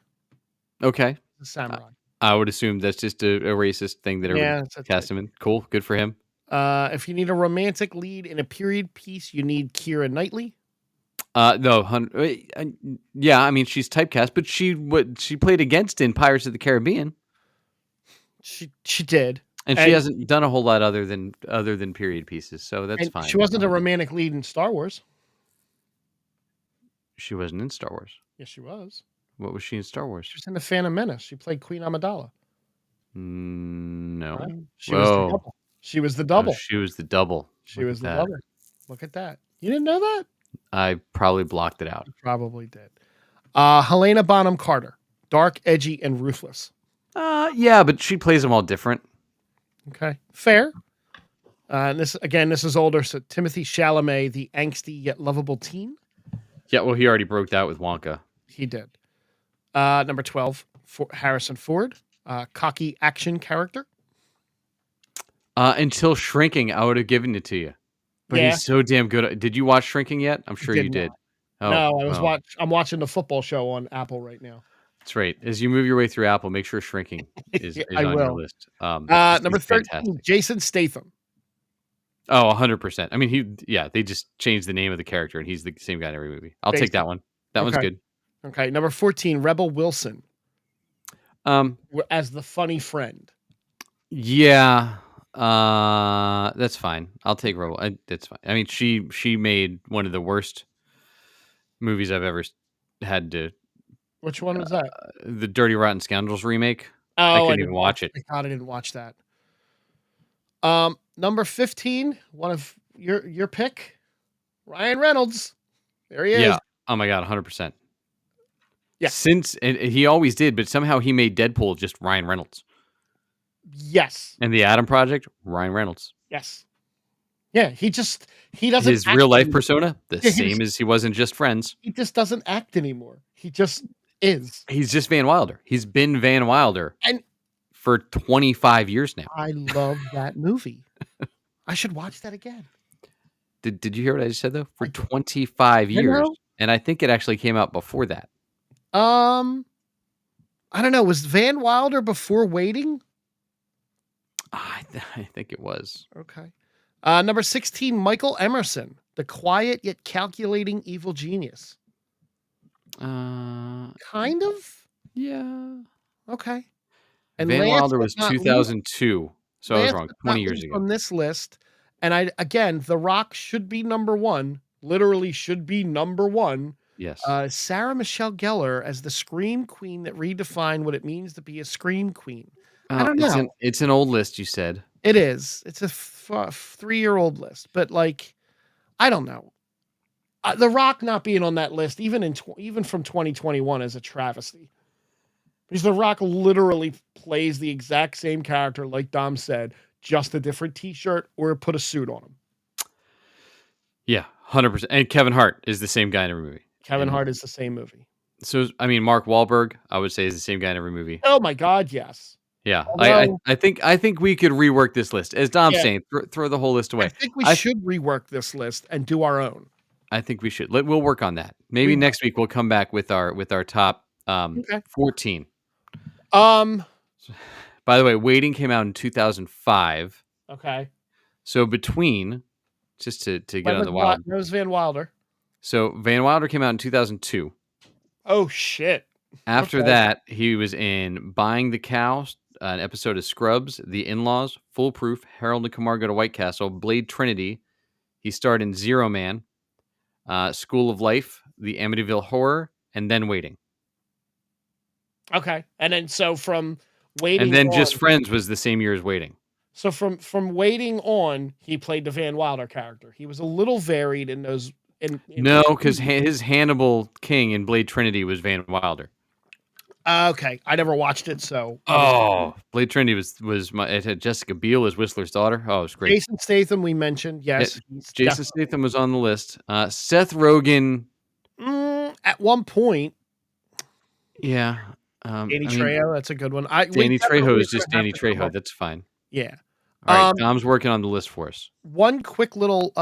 Okay. Samurai. I would assume that's just a racist thing that everybody cast him in. Cool. Good for him. If you need a romantic lead in a period piece, you need Keira Knightley. No. Yeah, I mean, she's typecast, but she played against in Pirates of the Caribbean. She did. And she hasn't done a whole lot other than period pieces, so that's fine. She wasn't a romantic lead in Star Wars. She wasn't in Star Wars. Yes, she was. What was she in Star Wars? She was in The Phantom Menace. She played Queen Amidala. No. Right? She was the double. She was the double. She was the double. She was the double. Look at that. You didn't know that? I probably blocked it out. You probably did. Helena Bonham Carter. Dark, edgy, and ruthless. Yeah, but she plays them all different. Okay. Fair. And this is older. So Timothée Chalamet, the angsty yet lovable teen. Yeah, well, he already broke that with Wonka. He did. Number 12, Harrison Ford. Cocky action character. Until Shrinking, I would have given it to you. But he's so damn good. Did you watch Shrinking yet? I'm sure you did. Oh, no, I'm watching the football show on Apple right now. That's right. As you move your way through Apple, make sure Shrinking is on your list. Number 13, Jason Statham. Oh, 100%. I mean, they just changed the name of the character, and he's the same guy in every movie. I'll take that one. That one's good. Okay, number 14, Rebel Wilson. As the funny friend. Yeah, that's fine. I'll take Rebel. That's fine. I mean, she made one of the worst movies I've ever had to. Which one was that? The Dirty Rotten Scoundrels remake. Oh, I couldn't even watch it. I didn't watch that. Number 15, one of your pick, Ryan Reynolds. There he is. Yeah. Oh my God, 100%. Yeah. And he always did, but somehow he made Deadpool just Ryan Reynolds. Yes. And the Adam Project, Ryan Reynolds. Yes. Yeah, he doesn't. His real life persona, same as he was in Just Friends. He just doesn't act anymore. He just is. He's just Van Wilder. He's been Van Wilder for 25 years now. I love that movie. I should watch that again. Did you hear what I just said though? For 25 years, and I think it actually came out before that. I don't know. Was Van Wilder before Waiting? I think it was. Okay. Number 16, Michael Emerson, the quiet yet calculating evil genius. Kind of? Yeah. Okay. And Van last Wilder but was not least, 2002, so I was wrong. 20 years ago. on this list, and again, The Rock should be number one. Literally should be number one. Yes. Sarah Michelle Gellar as the Scream Queen that redefined what it means to be a Scream Queen. I don't know. It's an old list, you said. It is. It's a 3-year-old list, but like, I don't know. The Rock not being on that list, even from 2021, is a travesty. Because The Rock literally plays the exact same character, like Dom said, just a different T-shirt or put a suit on him. Yeah, 100%. And Kevin Hart is the same guy in every movie. Kevin Hart is the same movie. So, I mean, Mark Wahlberg, I would say, is the same guy in every movie. Oh my God, yes. Yeah, I think we could rework this list. As Dom's saying, throw the whole list away. I think we should rework this list and do our own. I think we should. We'll work on that. Maybe next week we'll come back with our top 14. By the way, Waiting came out in 2005. Okay. So between, just to get on the wild. That was Van Wilder. So Van Wilder came out in 2002. Oh shit. After that, he was in Buying the Cow, an episode of Scrubs, The In-Laws, Foolproof, Harold and Kumar Go to White Castle, Blade Trinity. He starred in Zero Man, School of Life, The Amityville Horror, and then Waiting. Okay. And then so from Waiting and then Just Friends was the same year as Waiting. So from Waiting on, he played the Van Wilder character. He was a little varied in those. No, because his Hannibal King in Blade Trinity was Van Wilder. Okay, I never watched it, so. Blade Trinity it had Jessica Biel as Whistler's daughter. Oh, it was great. Jason Statham, we mentioned, yes. Jason Statham was on the list. Seth Rogen. At one point. Yeah. Danny Trejo, that's a good one. Danny Trejo is just Danny Trejo. That's fine. Yeah. All right, Dom's working on the list for us. One quick little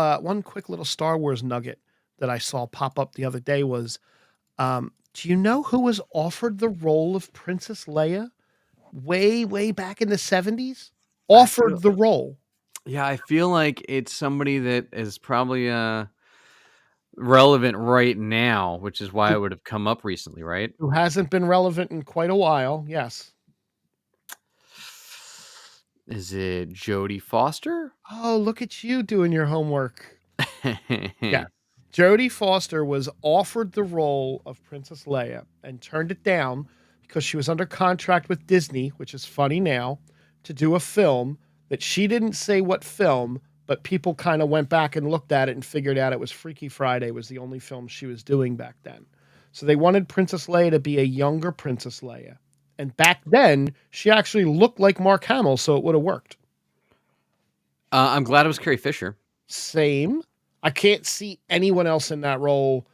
Star Wars nugget that I saw pop up the other day was, do you know who was offered the role of Princess Leia way back in the 70s? Offered the role. Yeah, I feel like it's somebody that is probably relevant right now, which is why it would have come up recently, right? Who hasn't been relevant in quite a while, yes. Is it Jodie Foster? Oh, look at you doing your homework. Yeah. Jodie Foster was offered the role of Princess Leia and turned it down because she was under contract with Disney, which is funny now, to do a film that she didn't say what film, but people kind of went back and looked at it and figured out it was Freaky Friday was the only film she was doing back then. So they wanted Princess Leia to be a younger Princess Leia. And back then, she actually looked like Mark Hamill, so it would have worked. I'm glad it was Carrie Fisher. Same. I can't see anyone else in that role.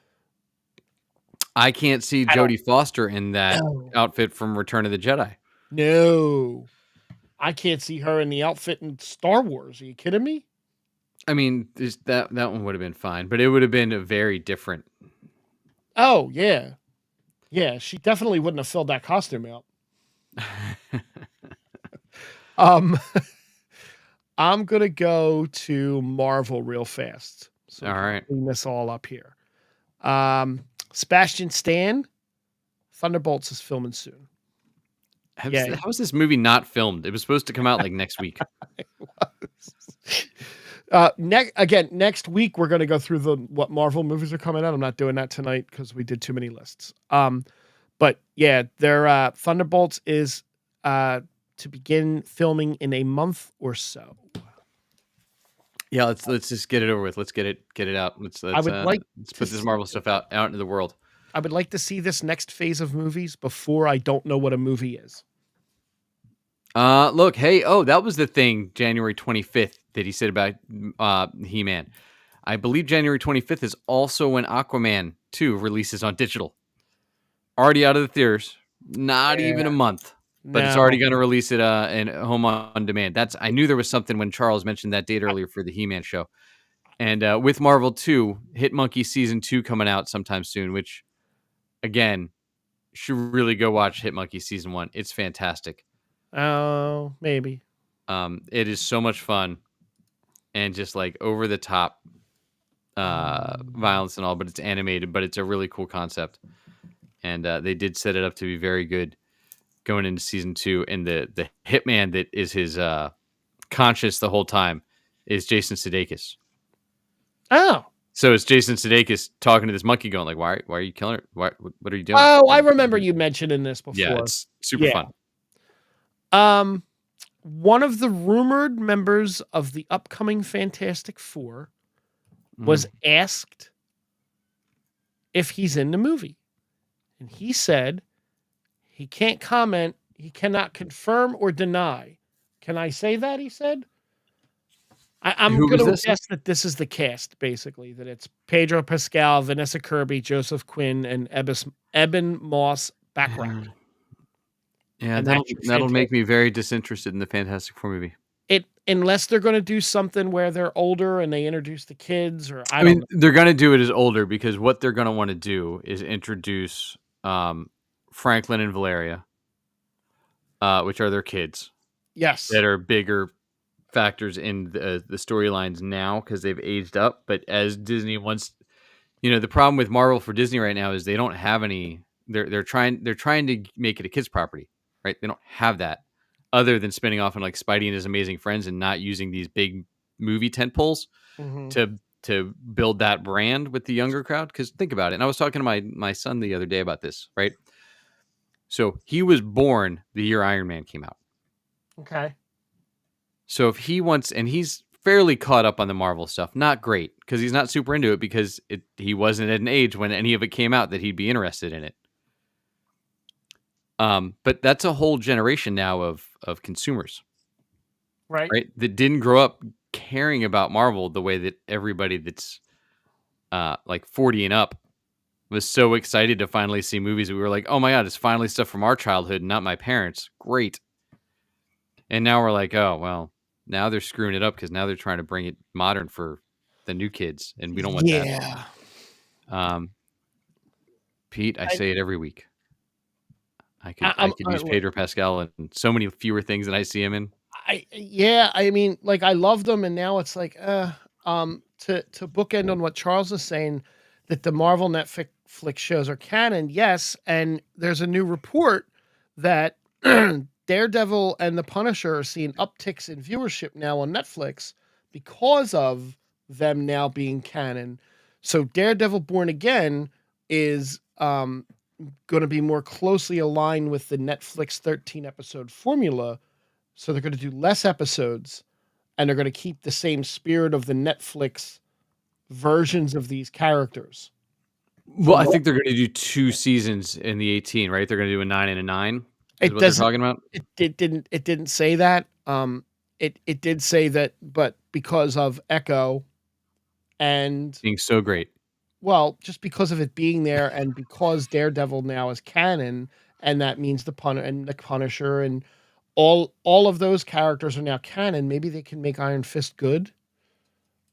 I can't see Jodie Foster in that outfit from Return of the Jedi. No. I can't see her in the outfit in Star Wars. Are you kidding me? I mean, that one would have been fine, but it would have been a very different. Oh, yeah. Yeah, she definitely wouldn't have filled that costume out. I'm going to go to Marvel real fast. So all right. Clean this all up here. Sebastian Stan, Thunderbolts is filming soon. How is this movie not filmed? It was supposed to come out like next week. Next week we're going to go through what Marvel movies are coming out. I'm not doing that tonight because we did too many lists. But yeah, their Thunderbolts is to begin filming in a month or so. Yeah, let's just get it over with. Let's get it out. Let's put this Marvel stuff out into the world. I would like to see this next phase of movies before I don't know what a movie is. Look, hey, that was the thing, January 25th that he said about He-Man. I believe January 25th is also when Aquaman 2 releases on digital. Already out of the theaters, not even a month, but it's already going to release it in home on demand. I knew there was something when Charles mentioned that date earlier for the He-Man show. And with Marvel 2, Hitmonkey Season 2 coming out sometime soon, which, again, should really go watch Hitmonkey Season 1. It's fantastic. Oh, maybe. It is so much fun and just like over the top violence and all, but it's animated, but it's a really cool concept. And they did set it up to be very good. going into season 2, and the hitman that is his conscious the whole time is Jason Sudeikis. Oh. So it's Jason Sudeikis talking to this monkey, going like, "Why are you killing her? What are you doing?" Oh, I remember you mentioning this before. Yeah, it's super fun. One of the rumored members of the upcoming Fantastic Four was asked if he's in the movie, and he said he can't comment. He cannot confirm or deny. Can I say that? He said. I'm Who going was to this? guess that this is the cast, basically, that it's Pedro Pascal, Vanessa Kirby, Joseph Quinn, and Eben Moss Backrack. Yeah, And that'll make me very disinterested in the Fantastic Four movie. Unless they're going to do something where they're older and they introduce the kids, or I mean, don't know. they're going to do it as older, because what they're going to want to do is introduce Franklin and Valeria, which are their kids. Yes. That are bigger factors in the storylines now because they've aged up. But as Disney wants, the problem with Marvel for Disney right now is they don't have any. They're trying to make it a kids property, right? They don't have that, other than spinning off on like Spidey and His Amazing Friends, and not using these big movie tentpoles to build that brand with the younger crowd. Because think about it, and I was talking to my son the other day about this, right? So he was born the year Iron Man came out. Okay. So if he wants, and he's fairly caught up on the Marvel stuff, not great, because he's not super into it, because he wasn't at an age when any of it came out that he'd be interested in it. But that's a whole generation now of consumers, right? That didn't grow up caring about Marvel the way that everybody that's like 40 and up was so excited to finally see movies that we were like, oh my God, it's finally stuff from our childhood, not my parents. Great. And now we're like, oh, well, now they're screwing it up because now they're trying to bring it modern for the new kids, and we don't want that. Pete, I say it every week. I could use Pedro Pascal in so many fewer things than I see him in. I mean, like, I love them, and now it's like, to bookend on what Charles is saying, that the Marvel Netflix shows are canon, yes, and there's a new report that Daredevil and The Punisher are seeing upticks in viewership now on Netflix because of them now being canon. So Daredevil Born Again is going to be more closely aligned with the Netflix 13 episode formula. So they're going to do less episodes, and they're going to keep the same spirit of the Netflix versions of these characters. Well, I think they're going to do 2 seasons in the 18, right? They're going to do a 9 and a 9. Is what they're talking about. It didn't say that. It did say that, but because of Echo and being so great. Well, just because of it being there, and because Daredevil now is canon, and that means the Punisher and all of those characters are now canon. Maybe they can make Iron Fist good,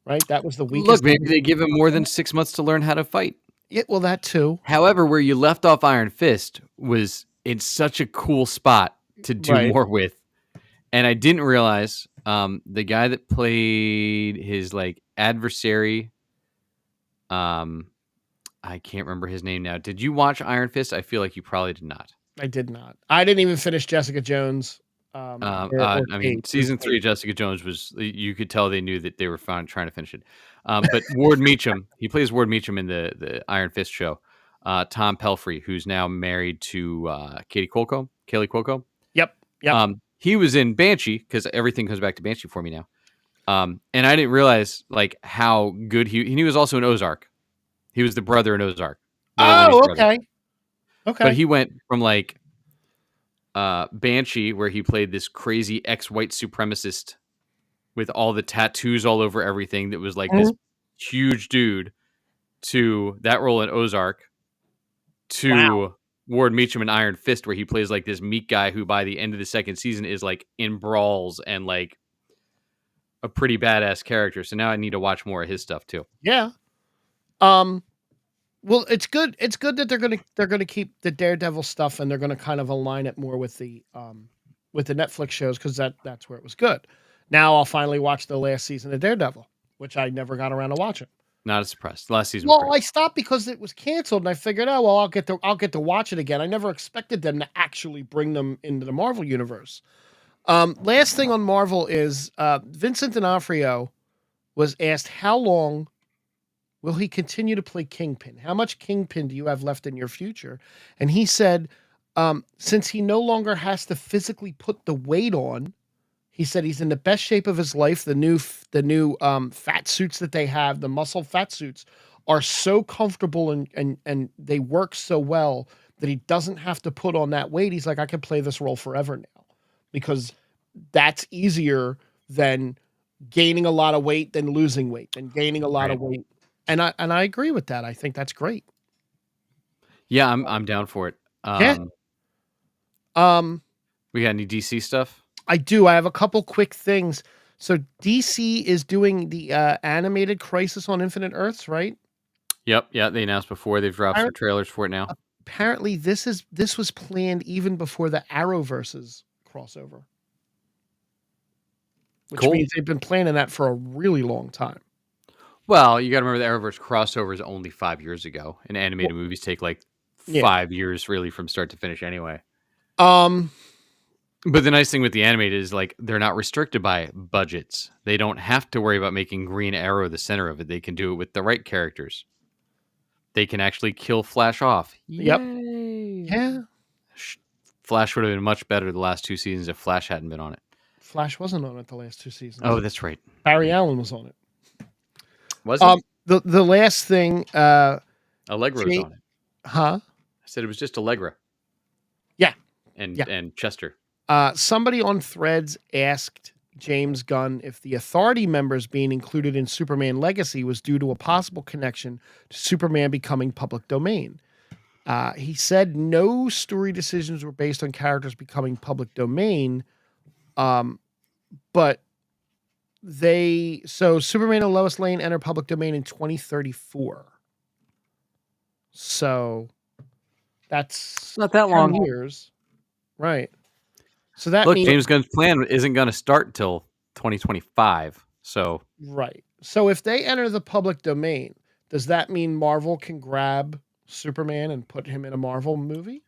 right? That was the weakest. Look, maybe they give him more than 6 months to learn how to fight. Yeah, well, that too. However, where you left off Iron Fist was in such a cool spot to do more with. And I didn't realize the guy that played his like adversary, I can't remember his name now. Did you watch Iron Fist? I feel like you probably did not. I did not. I didn't even finish Jessica Jones. I mean, season 3 Jessica Jones was, you could tell they knew that they were trying to finish it. But Ward Meacham, he plays Ward Meacham in the Iron Fist show. Tom Pelphrey, who's now married to Kaley Cuoco. Yep. He was in Banshee, because everything comes back to Banshee for me now. And I didn't realize like how good he was also in Ozark. He was the brother in Ozark. Oh, okay. Okay. But he went from like Banshee, where he played this crazy ex-white supremacist with all the tattoos all over everything that was like this huge dude, to that role in Ozark, to Ward Meacham in Iron Fist, where he plays like this meek guy who by the end of the second season is like in brawls and like a pretty badass character. So now I need to watch more of his stuff too. Yeah. Well, it's good. It's good that they're gonna keep the Daredevil stuff, and they're gonna kind of align it more with the Netflix shows, because that's where it was good. Now I'll finally watch the last season of Daredevil, which I never got around to watching. Not a surprise. The last season was Well, great. I stopped because it was canceled, and I figured, oh well, I'll get to watch it again. I never expected them to actually bring them into the Marvel universe. Last thing on Marvel is Vincent D'Onofrio was asked how long will he continue to play Kingpin? How much Kingpin do you have left in your future? And he said, since he no longer has to physically put the weight on, he said he's in the best shape of his life. The new fat suits that they have, the muscle fat suits, are so comfortable and they work so well that he doesn't have to put on that weight. He's like, I can play this role forever now because that's easier than gaining a lot of weight than losing weight, than gaining a lot of weight. And I agree with that. I think that's great. Yeah, I'm down for it. Yeah. We got any DC stuff? I do. I have a couple quick things. So DC is doing the animated Crisis on Infinite Earths, right? Yep. Yeah, they announced before. They've dropped some trailers for it now. Apparently, this was planned even before the Arrowverses crossover, which means they've been planning that for a really long time. Well, you got to remember the Arrowverse crossover is only 5 years ago, and animated movies take like 5 years really from start to finish anyway. But the nice thing with the animated is like they're not restricted by budgets. They don't have to worry about making Green Arrow the center of it. They can do it with the right characters. They can actually kill Flash off. Yep. Yay. Yeah. Flash would have been much better the last 2 seasons if Flash hadn't been on it. Flash wasn't on it the last 2 seasons. Oh, that's right. Barry Allen was on it. Was it? The last thing, Allegra was on it. Huh? I said it was just Allegra. Yeah. And Chester. Somebody on Threads asked James Gunn if the Authority members being included in Superman Legacy was due to a possible connection to Superman becoming public domain. He said no story decisions were based on characters becoming public domain, but Superman and Lois Lane enter public domain in 2034. So that's not that long. Years. Right. So that means James Gunn's plan isn't going to start till 2025. So right. So if they enter the public domain, does that mean Marvel can grab Superman and put him in a Marvel movie?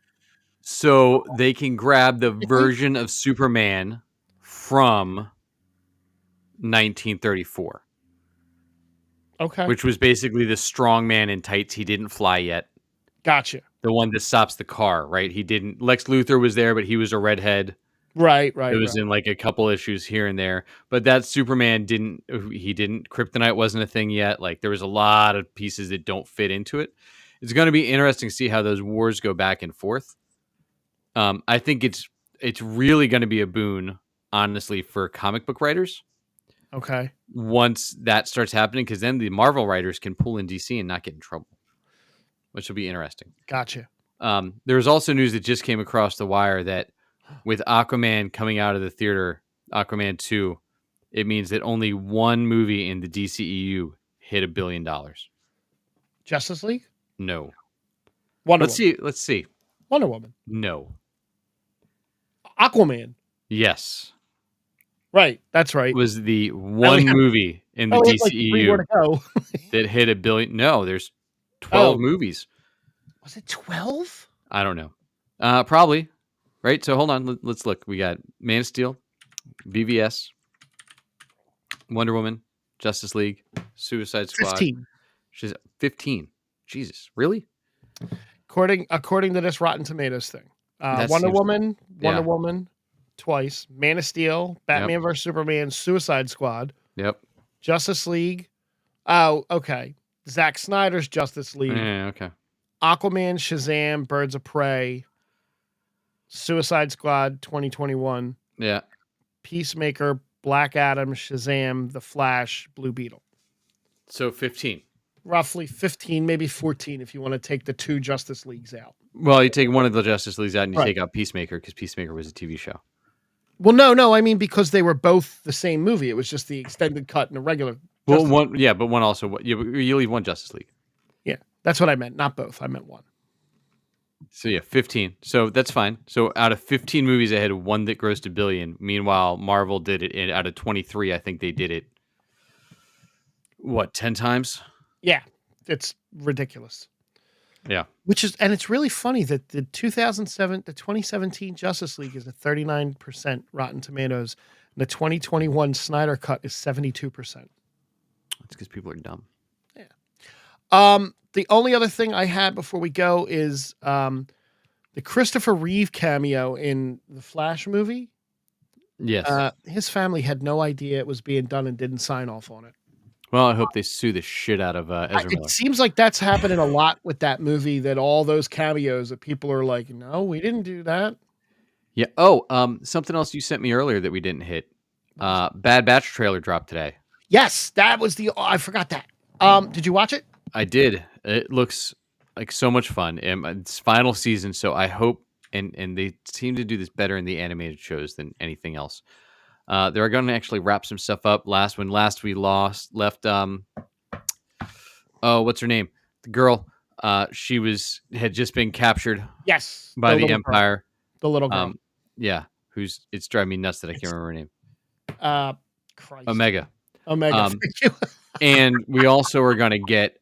So they can grab the version of Superman from 1934. Okay. Which was basically the strong man in tights. He didn't fly yet. Gotcha. The one that stops the car, right? He didn't. Lex Luthor was there, but he was a redhead. Right. It was in like a couple issues here and there, but that Superman didn't Kryptonite wasn't a thing yet. Like there was a lot of pieces that don't fit into it. It's going to be interesting to see how those wars go back and forth. I think it's really going to be a boon, honestly, for comic book writers. Okay. Once that starts happening, because then the Marvel writers can pull in DC and not get in trouble, which will be interesting. Gotcha. There was also news that just came across the wire that with Aquaman coming out of the theater, Aquaman 2, it means that only one movie in the DCEU hit $1 billion. Justice League? No. Let's see. Wonder Woman? No. Aquaman? Yes. Right. That's right. It was the one movie in the DCEU that hit $1 billion. No, there's 12 movies. Was it 12? I don't know. Probably. Right, so hold on. Let's look. We got Man of Steel, BVS, Wonder Woman, Justice League, Suicide Squad. 15. She's 15. Jesus, really? According to this Rotten Tomatoes thing, Wonder Woman, twice. Man of Steel, Batman vs Superman, Suicide Squad. Yep. Justice League. Oh, okay. Zack Snyder's Justice League. Yeah, okay. Aquaman, Shazam, Birds of Prey. Suicide Squad 2021. Yeah. Peacemaker, Black Adam, Shazam, The Flash, Blue Beetle. So 15. Roughly 15, maybe 14 if you want to take the 2 Justice Leagues out. Well, you take one of the Justice Leagues out and you take out Peacemaker because Peacemaker was a TV show. Well, no. I mean, because they were both the same movie. It was just the extended cut and the regular. Well, but one also. You leave one Justice League. Yeah, that's what I meant. Not both. I meant one. So 15. So that's fine. So out of 15 movies, they had one that grossed $1 billion. Meanwhile, Marvel did it out of 23. I think they did it. What, 10 times? Yeah, it's ridiculous. Yeah. And it's really funny that the 2017 Justice League is at 39% Rotten Tomatoes, and the 2021 Snyder Cut is 72%. It's because people are dumb. Yeah. The only other thing I had before we go is the Christopher Reeve cameo in the Flash movie. Yes. His family had no idea it was being done and didn't sign off on it. Well, I hope they sue the shit out of Ezra Miller. It seems like that's happening a lot with that movie, that all those cameos that people are like, no, we didn't do that. Yeah. Oh, something else you sent me earlier that we didn't hit. Bad Batch trailer dropped today. Yes, that was I forgot that. Did you watch it? I did. It looks like so much fun. It's final season, so I hope, and they seem to do this better in the animated shows than anything else. They're going to actually wrap some stuff up. Last we left. Oh, what's her name? The girl. She had just been captured. Yes, by the Empire. Girl. The little girl. Yeah. It's driving me nuts that I can't remember her name. Christ. Omega. Thank you. And we also are going to get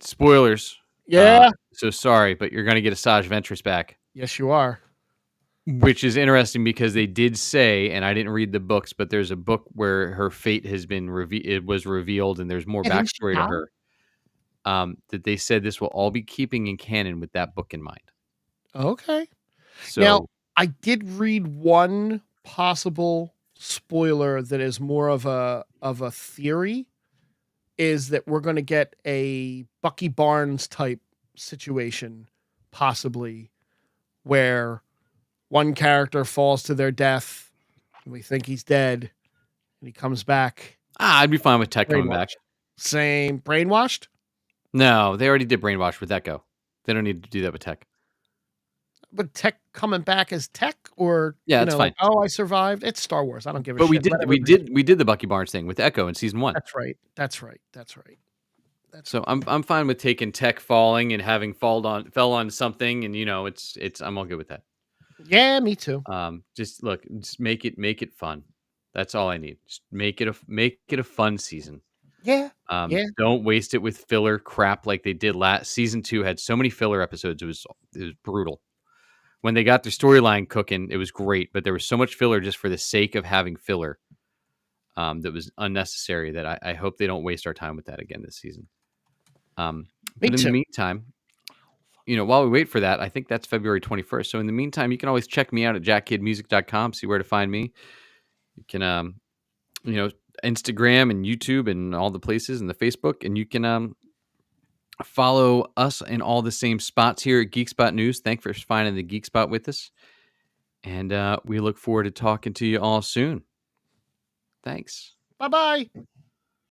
spoilers. Yeah. So sorry, but you're going to get Asajj Ventress back. Yes, you are. Which is interesting because they did say, and I didn't read the books, but there's a book where her fate has been revealed, and there's more backstory to her. That they said this will all be keeping in canon with that book in mind. Okay. So now, I did read one possible spoiler that is more of a theory, is that we're going to get a Bucky Barnes type situation, possibly, where one character falls to their death, and we think he's dead, and he comes back. I'd be fine with Tech coming back. Same. Brainwashed? No, they already did Brainwash with Echo. They don't need to do that with Tech. But Tech coming back as Tech, or it's fine. Oh, I survived. It's Star Wars. I don't give a shit. But we did the Bucky Barnes thing with Echo in season 1. That's right. So I'm fine with taking Tech falling and having fell on something, and it's I'm all good with that. Yeah, me too. Just make it fun. That's all I need. Just make it a fun season. Yeah. Don't waste it with filler crap like they did last season 2. Had so many filler episodes. It was brutal. When they got their storyline cooking, it was great, but there was so much filler just for the sake of having filler. That was unnecessary. That I hope they don't waste our time with that again this season. But in the meantime, while we wait for that, I think that's February 21st. So in the meantime, you can always check me out at jackkidmusic.com, see where to find me. You can, Instagram and YouTube and all the places, and the Facebook, and you can follow us in all the same spots here at Geek Spot News. Thanks for finding the Geek Spot with us. And we look forward to talking to you all soon. Thanks. Bye-bye.